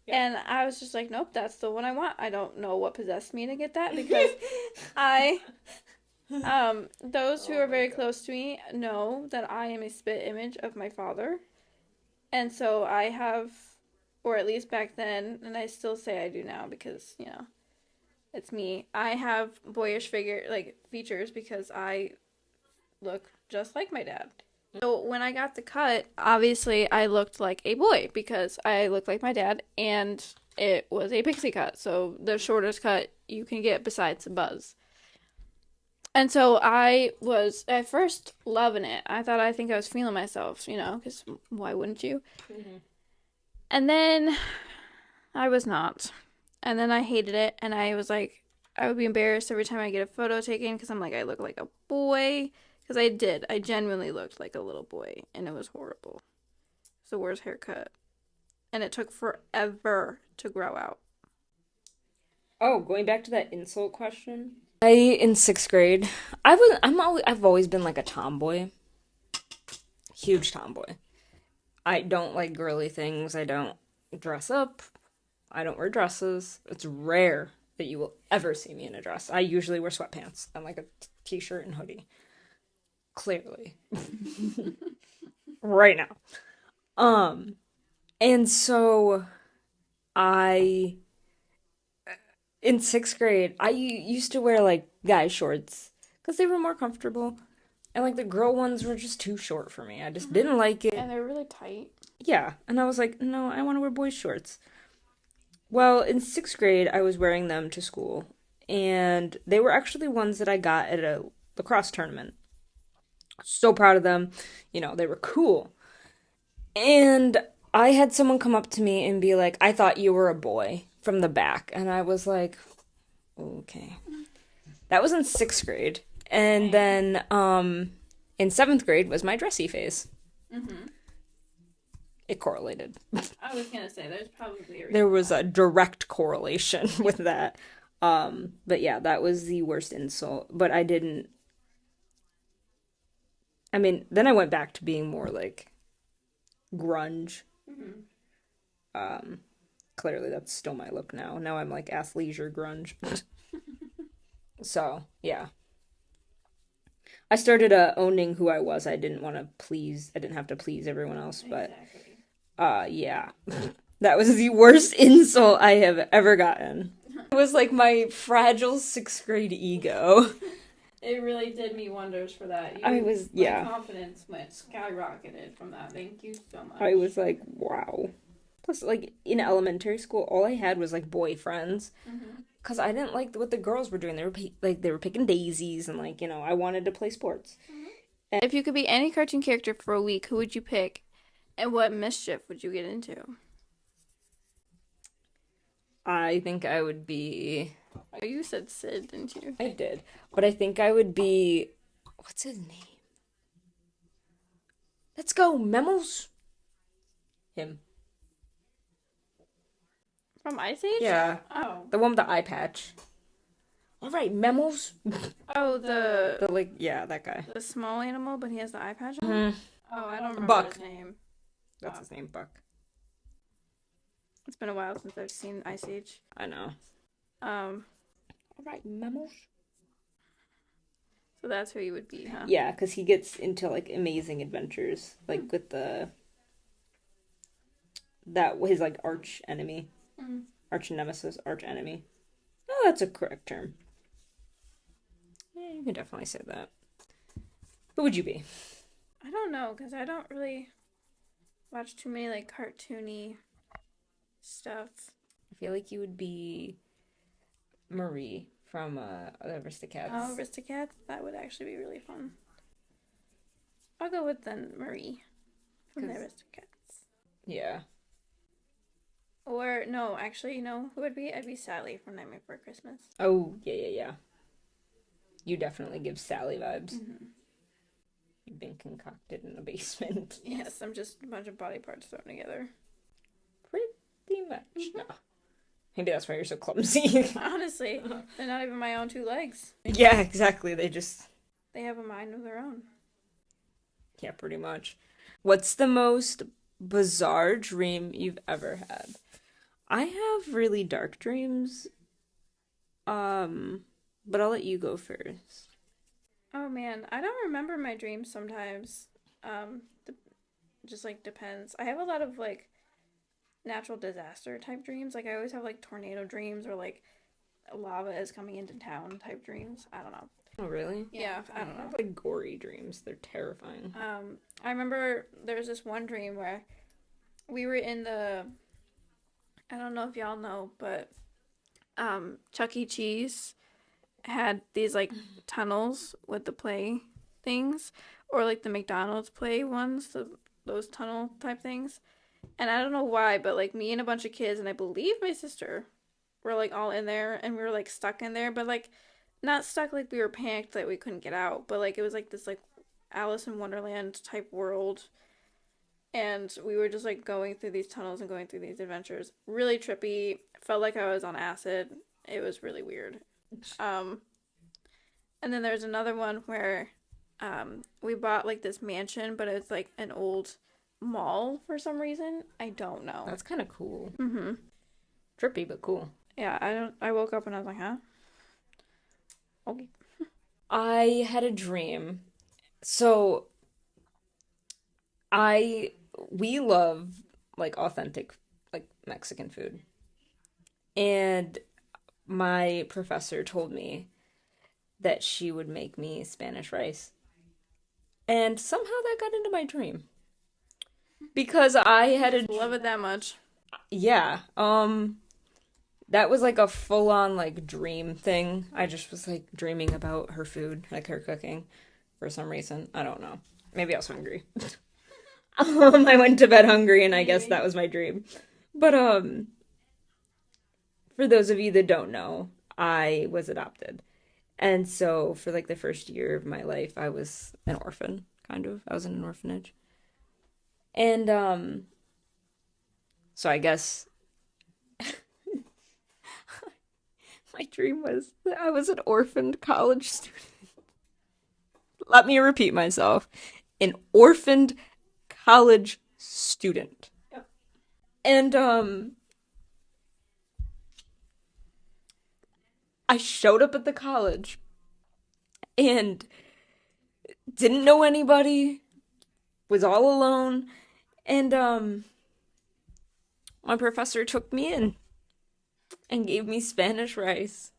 Yep. And I was just like, nope, that's the one I want. I don't know what possessed me to get that, because those who are very close to me know that I am a spit image of my father. And so I have, or at least back then, and I still say I do now because, it's me. I have boyish features because I look just like my dad. So when I got the cut, obviously I looked like a boy because I looked like my dad, and it was a pixie cut. So the shortest cut you can get besides a buzz. And so I was at first loving it. I think I was feeling myself, because why wouldn't you? And then I was not. And then I hated it, and I was like, I would be embarrassed every time I get a photo taken, because I'm like, I look like a boy. Because I did. I genuinely looked like a little boy, and it was horrible. It's the worst haircut. And it took forever to grow out. Oh, going back to that insult question. In 6th grade, I've always been like a tomboy. Huge tomboy. I don't like girly things. I don't dress up. I don't wear dresses. It's rare that you will ever see me in a dress. I usually wear sweatpants and like a t-shirt and hoodie. Clearly. Right now. And so in 6th grade, I used to wear, like, guy shorts because they were more comfortable. And, like, the girl ones were just too short for me. I just didn't like it. And they're really tight. Yeah. And I was like, no, I want to wear boys' shorts. Well, in 6th grade, I was wearing them to school. And they were actually ones that I got at a lacrosse tournament. So proud of them. They were cool. And I had someone come up to me and be like, I thought you were a boy. From the back, and I was like, okay. That was in 6th grade, and then in 7th grade was my dressy phase. It correlated. I was gonna say there's probably there was a direct correlation with that. But yeah, that was the worst insult. But I didn't. I mean, then I went back to being more like grunge. Clearly, that's still my look now. Now I'm like athleisure grunge. So, yeah. I started owning who I was. I didn't want to please. I didn't have to please everyone else. But Exactly. yeah, that was the worst insult I have ever gotten. It was like my fragile sixth grade ego. It really did me wonders for that. My confidence went skyrocketed from that. Thank you so much. I was like, wow. Plus, like in elementary school, all I had was like boyfriends. Because I didn't like what the girls were doing. They were picking daisies, and like I wanted to play sports. If you could be any cartoon character for a week, who would you pick? And what mischief would you get into? I think I would be. Oh, you said Sid, didn't you? I did, but I think I would be. What's his name? Let's go, Memos. Him. From Ice Age? Yeah. Oh. The one with the eye patch. All right, Memos. Oh, the that guy. The small animal, but he has the eye patch on? Mm-hmm. Oh, I don't remember Buck. his name. That's his name, Buck. It's been a while since I've seen Ice Age. I know. All right, Memos. So that's who you would be, huh? Yeah, because he gets into like amazing adventures, like with his like arch enemy, arch nemesis, arch enemy. Oh, that's a correct term. Yeah, you can definitely say that. Who would you be? I don't know, because I don't really watch too many like cartoony stuff. I feel like you would be Marie from Aristocats. Oh, Aristocats? That would actually be really fun. I'll go with then Marie from the Aristocats. Yeah. Or, no, actually, who would be? I'd be Sally from Nightmare Before Christmas. Oh, yeah. You definitely give Sally vibes. Mm-hmm. You've been concocted in a basement. Yes, I'm just a bunch of body parts thrown together. Pretty much. Mm-hmm. No. Maybe that's why you're so clumsy. Honestly, they're not even my own two legs. Yeah, exactly. They have a mind of their own. Yeah, pretty much. What's the most bizarre dream you've ever had? I have really dark dreams. But I'll let you go first. Oh man, I don't remember my dreams sometimes. Just like depends. I have a lot of like natural disaster type dreams. Like I always have like tornado dreams or like lava is coming into town type dreams. I don't know. Oh really? Yeah, I don't know. I have like gory dreams. They're terrifying. I remember there was this one dream where we were in I don't know if y'all know, but Chuck E. Cheese had these like tunnels with the play things, or like the McDonald's play ones, those tunnel type things. And I don't know why, but like me and a bunch of kids, and I believe my sister, were like all in there, and we were like stuck in there, but like not stuck like we were panicked that we couldn't get out, but like it was like this like Alice in Wonderland type world. And we were just like going through these tunnels and going through these adventures. Really trippy. Felt like I was on acid. It was really weird. And then there's another one where we bought like this mansion, but it's like an old mall for some reason. I don't know. That's kind of cool. Mm-hmm. Trippy, but cool. Yeah, I woke up and I was like, huh? Okay. I had a dream. So we love like authentic like Mexican food. And my professor told me that she would make me Spanish rice. And somehow that got into my dream. Because I had love it that much. Yeah. That was like a full-on like dream thing. I just was like dreaming about her food, like her cooking for some reason. I don't know. Maybe I was hungry. I went to bed hungry and I guess that was my dream. But for those of you that don't know, I was adopted. And so for like the first year of my life, I was an orphan, kind of. I was in an orphanage. And so I guess my dream was that I was an orphaned college student. Let me repeat myself. An orphaned college student. Yep. And I showed up at the college and didn't know anybody, was all alone, and my professor took me in and gave me Spanish rice.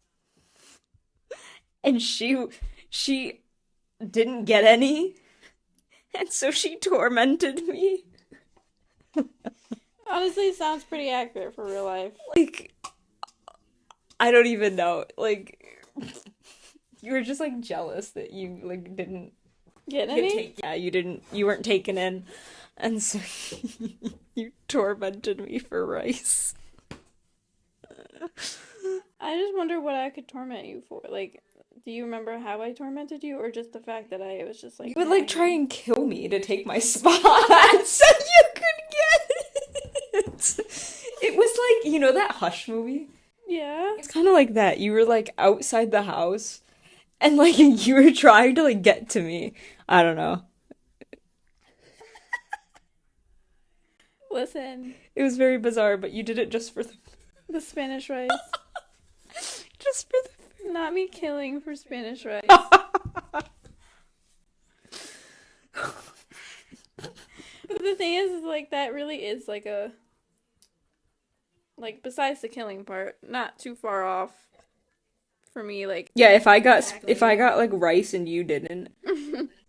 And she didn't get any, and so she tormented me. Honestly, sounds pretty accurate for real life. Like, I don't even know. Like, you were just like jealous that you like didn't get any. You weren't taken in, and so you tormented me for rice. I just wonder what I could torment you for. Like, do you remember how I tormented you, or just the fact that I was just like... You would, like, try and kill me to take my spot so you could get it. It was like, you know that Hush movie? Yeah. It's kind of like that. You were, like, outside the house, and, like, you were trying to, like, get to me. I don't know. Listen. It was very bizarre, but you did it just for the Spanish rice. Just for the... Not me killing for Spanish rice. But the thing is like, that really is like a... Like, besides the killing part, not too far off for me, like... Yeah, if I got, like, rice and you didn't,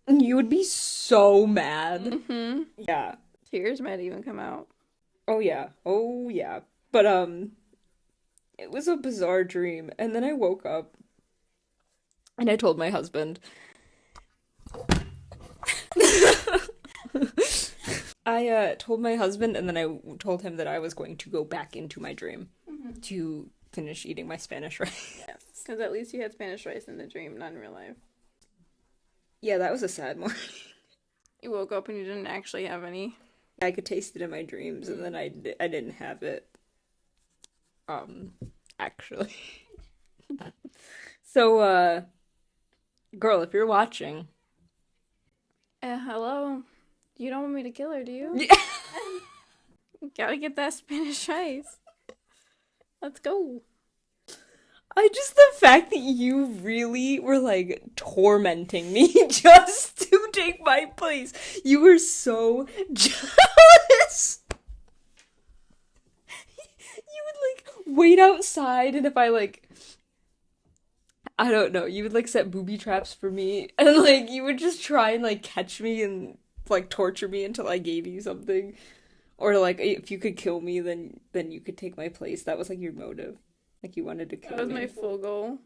you would be so mad. Mm-hmm. Yeah. Tears might even come out. Oh, yeah. Oh, yeah. But, it was a bizarre dream, and then I woke up, and I told my husband. I told my husband, and then I told him that I was going to go back into my dream to finish eating my Spanish rice. Yes, because at least you had Spanish rice in the dream, not in real life. Yeah, that was a sad morning. You woke up and you didn't actually have any. I could taste it in my dreams, and then I didn't have it. Actually. So, girl, if you're watching. Hello. You don't want me to kill her, do you? Yeah. Gotta get that Spanish rice. Let's go. The fact that you really were, like, tormenting me just to take my place. You were so jealous. You would, like, wait outside, and if I, like, I don't know, you would, like, set booby traps for me, and, like, you would just try and, like, catch me and, like, torture me until I gave you something. Or, like, if you could kill me, then you could take my place. That was, like, your motive. Like, you wanted to kill me. That was my full goal.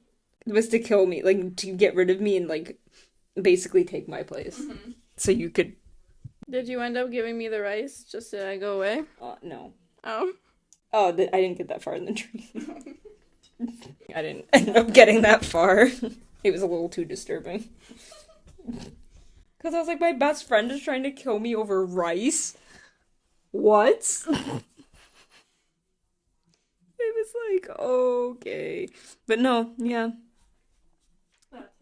It was to kill me, like, to get rid of me and, like, basically take my place. Mm-hmm. So you could... Did you end up giving me the rice just so I go away? No. Oh? Oh, I didn't get that far in the dream. I didn't end up getting that far. It was a little too disturbing. Because I was like, my best friend is trying to kill me over rice? What? It was like, okay. But no, yeah.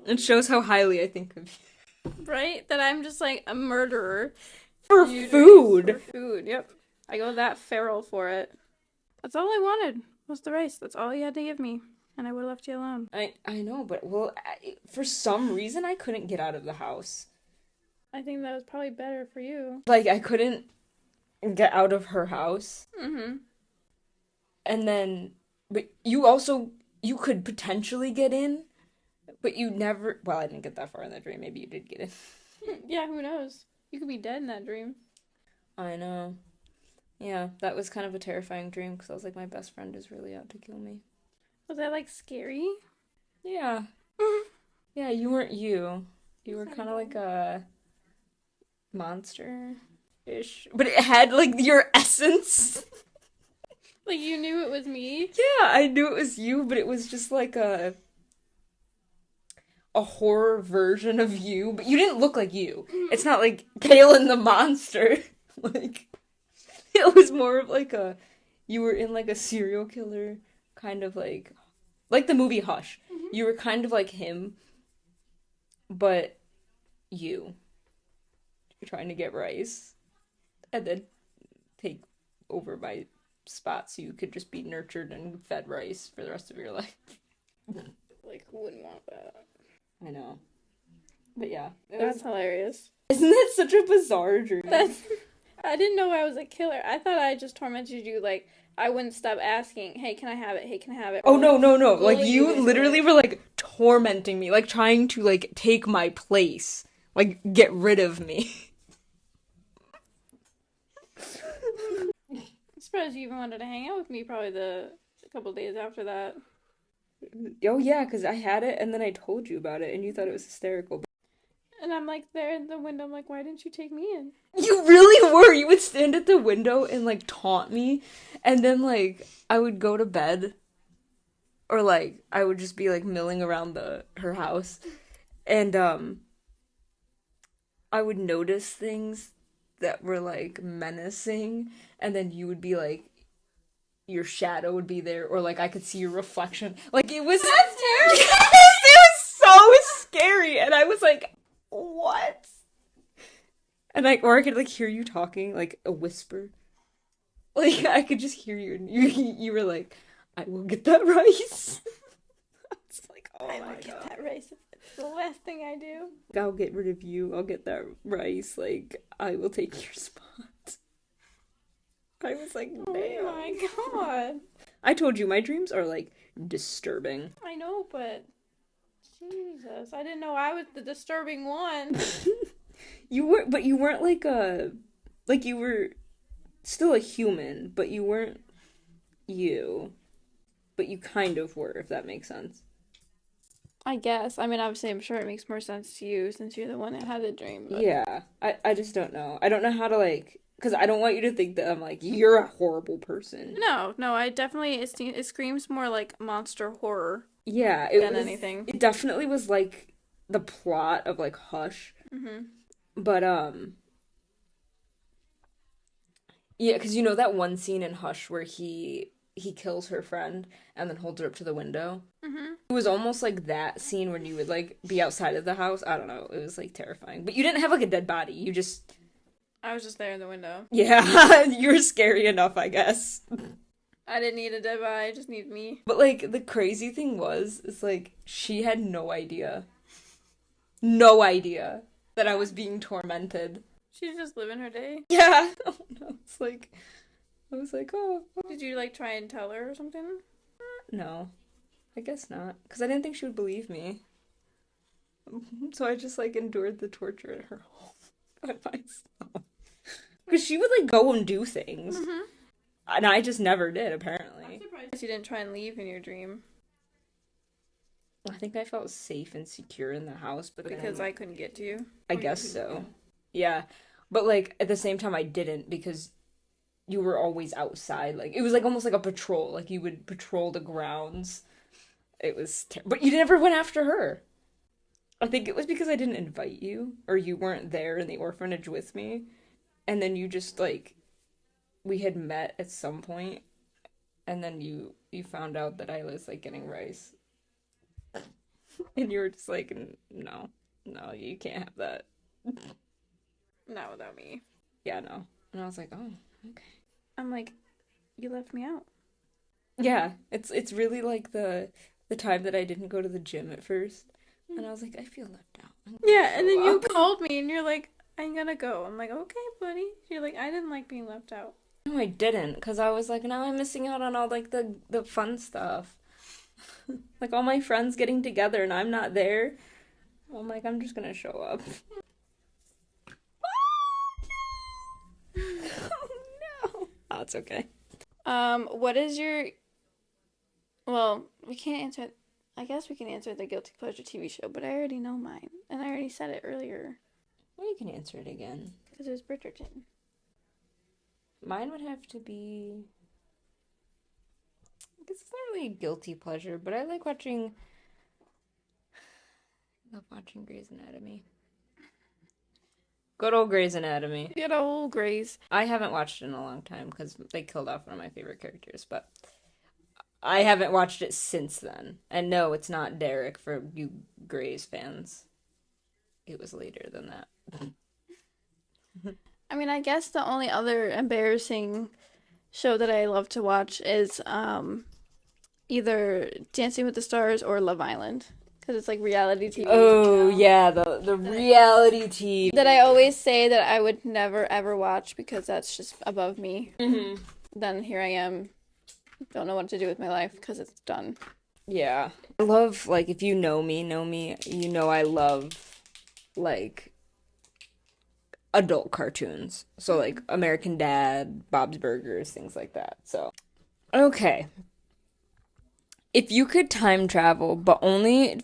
It shows how highly I think of you. Right? That I'm just like a murderer. For food. For food, yep. I go that feral for it. That's all I wanted was the rice. That's all you had to give me. And I would have left you alone. I know, but for some reason I couldn't get out of the house. I think that was probably better for you. Like, I couldn't get out of her house. Mm-hmm. And then, but you could potentially get in, but you never, well, I didn't get that far in that dream. Maybe you did get in. Yeah, who knows? You could be dead in that dream. I know. Yeah, that was kind of a terrifying dream because I was like, my best friend is really out to kill me. Was that, like, scary? Yeah. Yeah, you weren't you. You were kind of like a monster-ish. But it had, like, your essence. Like, you knew it was me? Yeah, I knew it was you, but it was just like a horror version of you. But you didn't look like you. It's not like Kaylin the monster. Like, it was more of like you were in like a serial killer kind of like the movie Hush. Mm-hmm. You were kind of like him, but you're trying to get rice and then take over my spot so you could just be nurtured and fed rice for the rest of your life. Like, who wouldn't want that? I know. But yeah. That's hilarious. Isn't that such a bizarre dream? I didn't know I was a killer. I thought I just tormented you, like, I wouldn't stop asking, hey, can I have it? Hey, can I have it? Oh, no. Like, bully you into literally it. were, like, tormenting me. Like, trying to, like, take my place. Like, get rid of me. I'm surprised you even wanted to hang out with me probably a couple days after that. Oh, yeah, because I had it, and then I told you about it, and you thought it was hysterical. And I'm like there in the window, I'm like, why didn't you take me in? You really were! You would stand at the window and, like, taunt me, and then, like, I would go to bed, or, like, I would just be, like, milling around her house, and, I would notice things that were, like, menacing, and then you would be, like, your shadow would be there, or, like, I could see your reflection. Like, it was... That's terrible! Yes, it was so scary, and I was like, what? And, like, or I could, like, hear you talking, like, a whisper. Like, I could just hear you, and you were like, I will get that rice. It's like, oh my God. I will get that rice. It's the last thing I do. I'll get rid of you. I'll get that rice. Like, I will take your spot. I was like, damn. Oh my God. I told you, my dreams are, like, disturbing. I know, but Jesus, I didn't know I was the disturbing one. You weren't like you were still a human, but you weren't you. But you kind of were, if that makes sense. I guess. I mean, obviously, I'm sure it makes more sense to you since you're the one that had the dream. But... Yeah. I just don't know. I don't know how to, like... Because I don't want you to think that I'm like, you're a horrible person. No, I definitely... It screams more like monster horror. Yeah. Than anything. It definitely was, like, the plot of, like, Hush. Mm-hmm. But, yeah, because you know that one scene in Hush where he kills her friend and then holds her up to the window? Mm-hmm. It was almost like that scene when you would, like, be outside of the house. I don't know. It was, like, terrifying. But you didn't have, like, a dead body. You just... I was just there in the window. Yeah, you were scary enough, I guess. I didn't need a dead body. I just need me. But, like, the crazy thing is, like, she had no idea. No idea that I was being tormented. She's just living her day. Yeah. Oh, no. It's like... I was like, oh. Did you, like, try and tell her or something? No. I guess not. Because I didn't think she would believe me. So I just, like, endured the torture at her home by myself. Because she would, like, go and do things. Mm-hmm. And I just never did, apparently. I'm surprised you didn't try and leave in your dream. I think I felt safe and secure in the house, but Because then, I couldn't get to you? I guess so. Yeah. But, like, at the same time, I didn't, because you were always outside. Like, it was, like, almost like a patrol. Like, you would patrol the grounds. It was... But you never went after her. I think it was because I didn't invite you, or you weren't there in the orphanage with me. And then you just, like... We had met at some point, and then you found out that I was, like, getting rice. And you were just like, no, you can't have that. Not without me. Yeah, no. And I was like, oh, okay. I'm like, you left me out. Yeah, it's really like the time that I didn't go to the gym at first, and I was like, I feel left out. Yeah, and then you called me, and you're like, I'm gonna go. I'm like, okay, buddy. You're like, I didn't like being left out. No, I didn't, because I was like, now I'm missing out on all, like, the fun stuff. Like, all my friends getting together, and I'm not there. I'm like, I'm just gonna show up. Oh, no. Oh, it's okay. What is your... Well, we can't answer... I guess we can answer the Guilty Pleasure TV show, but I already know mine. And I already said it earlier. Well, you can answer it again. Because it was Bridgerton. Mine would have to be... I guess it's not really a guilty pleasure, but I like watching... I love watching Grey's Anatomy. Good old Grey's Anatomy. Good old Grey's. I haven't watched it in a long time because they killed off one of my favorite characters, but I haven't watched it since then. And no, it's not Derek for you Grey's fans. It was later than that. I mean, I guess the only other embarrassing show that I love to watch is either Dancing with the Stars or Love Island. because it's like reality TV. Oh, yeah, the reality TV. That I always say that I would never, ever watch because that's just above me. Mm-hmm. Then here I am, don't know what to do with my life because it's done. Yeah. I love, like, if you know me, you know I love, like, adult cartoons. So, like, American Dad, Bob's Burgers, things like that. So, okay. If you could time travel, but only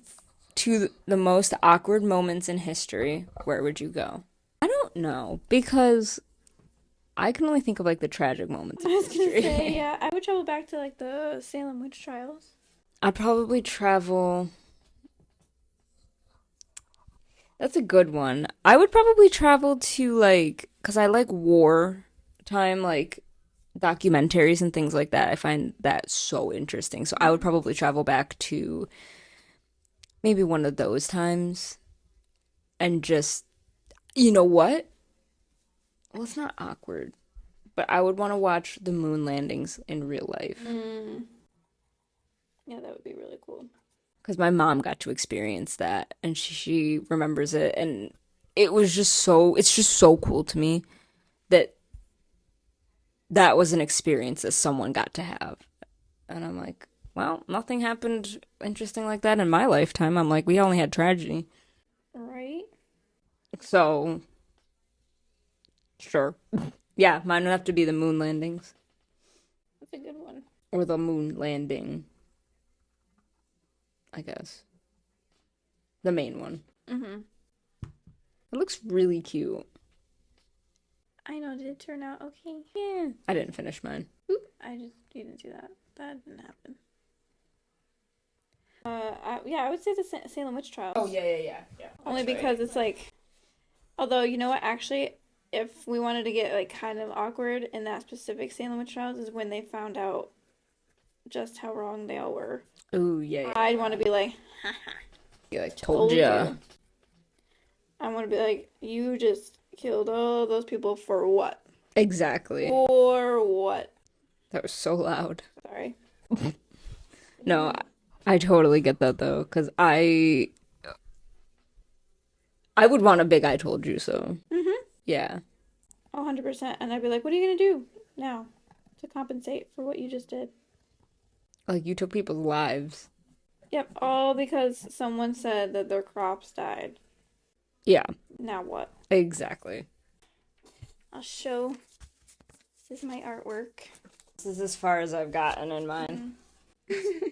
to the most awkward moments in history, where would you go? I don't know, because I can only think of, like, the tragic moments in history. I was gonna say, yeah, I would travel back to, like, the Salem witch trials. I'd probably travel... That's a good one. I would probably travel to, like, because I like war time, like, documentaries and things like that. I find that so interesting. So I would probably travel back to maybe one of those times and just, you know what? Well, it's not awkward, but I would want to watch the moon landings in real life. Yeah, that would be really cool. Because my mom got to experience that, and she remembers it, and it's just so cool to me that that was an experience that someone got to have. And I'm like, well, nothing happened interesting like that in my lifetime. I'm like, we only had tragedy. Right? So, sure. Yeah, mine would have to be the moon landings. That's a good one. Or the moon landing, I guess. The main one. Mm-hmm. It looks really cute. I know, did it turn out okay? Yeah. I didn't finish mine. You didn't do that. That didn't happen. I would say the Salem witch trials. Oh, yeah. Only because it's like, although, you know what, actually, if we wanted to get, like, kind of awkward in that specific Salem witch trials is when they found out just how wrong they all were. Oh, yeah. I'd want to be like, Yeah, I told ya. I want to be like, you just killed all those people for what? Exactly. For what? That was so loud. Sorry. No, I totally get that, though, because I would want a big I told you so. Mm-hmm. Yeah. 100%. And I'd be like, what are you going to do now to compensate for what you just did? Like, you took people's lives. Yep, all because someone said that their crops died. Yeah. Now what? Exactly. I'll show. This is my artwork. This is as far as I've gotten in mine. Mm-hmm.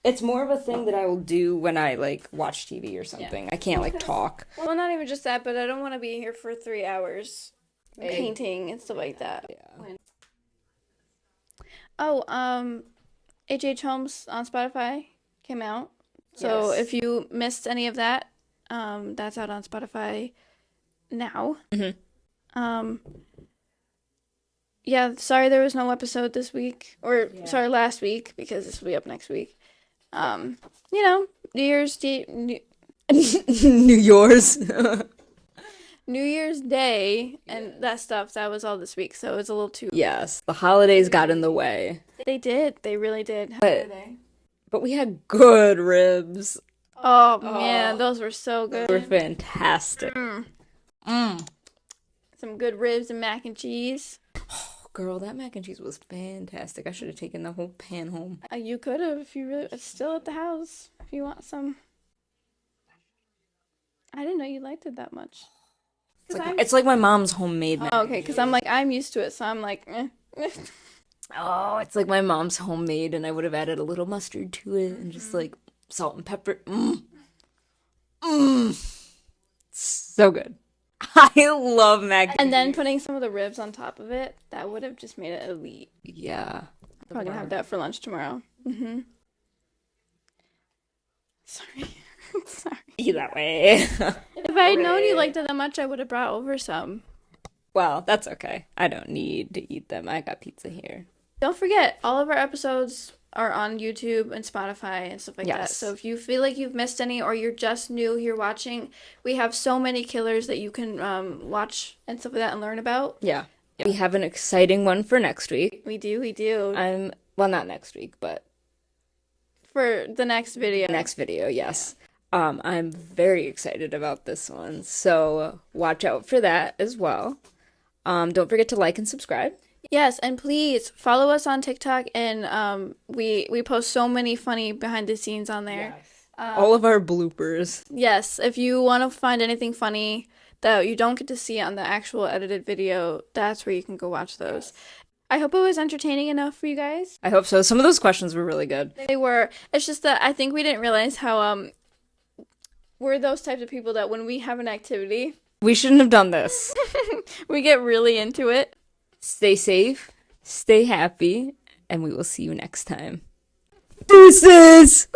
It's more of a thing that I will do when I, like, watch TV or something. Yeah. I can't, like, talk. Well, not even just that, but I don't want to be here for 3 hours painting and stuff like that. Yeah. Oh, H.H. Holmes on Spotify came out. So if you missed any of that, that's out on Spotify now. Mm-hmm. Yeah, sorry there was no episode this week. Sorry, last week, because this will be up next week. You know, New Year's New Year's Day and that stuff, that was all this week, so it's a little too... Yes, the holidays got in the way. They did. They really did. But we had good ribs. Oh, man, those were so good. They were fantastic. Some good ribs and mac and cheese. Oh, girl, that mac and cheese was fantastic. I should have taken the whole pan home. You could have if you really... It's still at the house if you want some. I didn't know you liked it that much. It's like my mom's homemade mac. Oh, okay, because I'm used to it, so I'm like, Oh, it's like my mom's homemade, and I would have added a little mustard to it, and just like salt and pepper. So good. I love mac and then putting some of the ribs on top of it, that would have just made it elite. Yeah. I'm probably gonna have that for lunch tomorrow. Sorry. Sorry. Eat that way. If I had known you liked it that much, I would have brought over some. Well, that's okay. I don't need to eat them. I got pizza here. Don't forget, all of our episodes are on YouTube and Spotify and stuff like that. So if you feel like you've missed any or you're just new here watching, we have so many killers that you can watch and stuff like that and learn about. Yeah. We have an exciting one for next week. We do. Well, not next week, but for the next video. Next video, yes. I'm very excited about this one, so watch out for that as well. Don't forget to like and subscribe. Yes, and please follow us on TikTok, and we post so many funny behind the scenes on there. Yes. All of our bloopers. Yes, if you want to find anything funny that you don't get to see on the actual edited video, that's where you can go watch those. I hope it was entertaining enough for you guys. I hope so. Some of those questions were really good. They were. It's just that I think we didn't realize how we're those types of people that when we have an activity, we shouldn't have done this. We get really into it. Stay safe, stay happy, and we will see you next time. Deuces!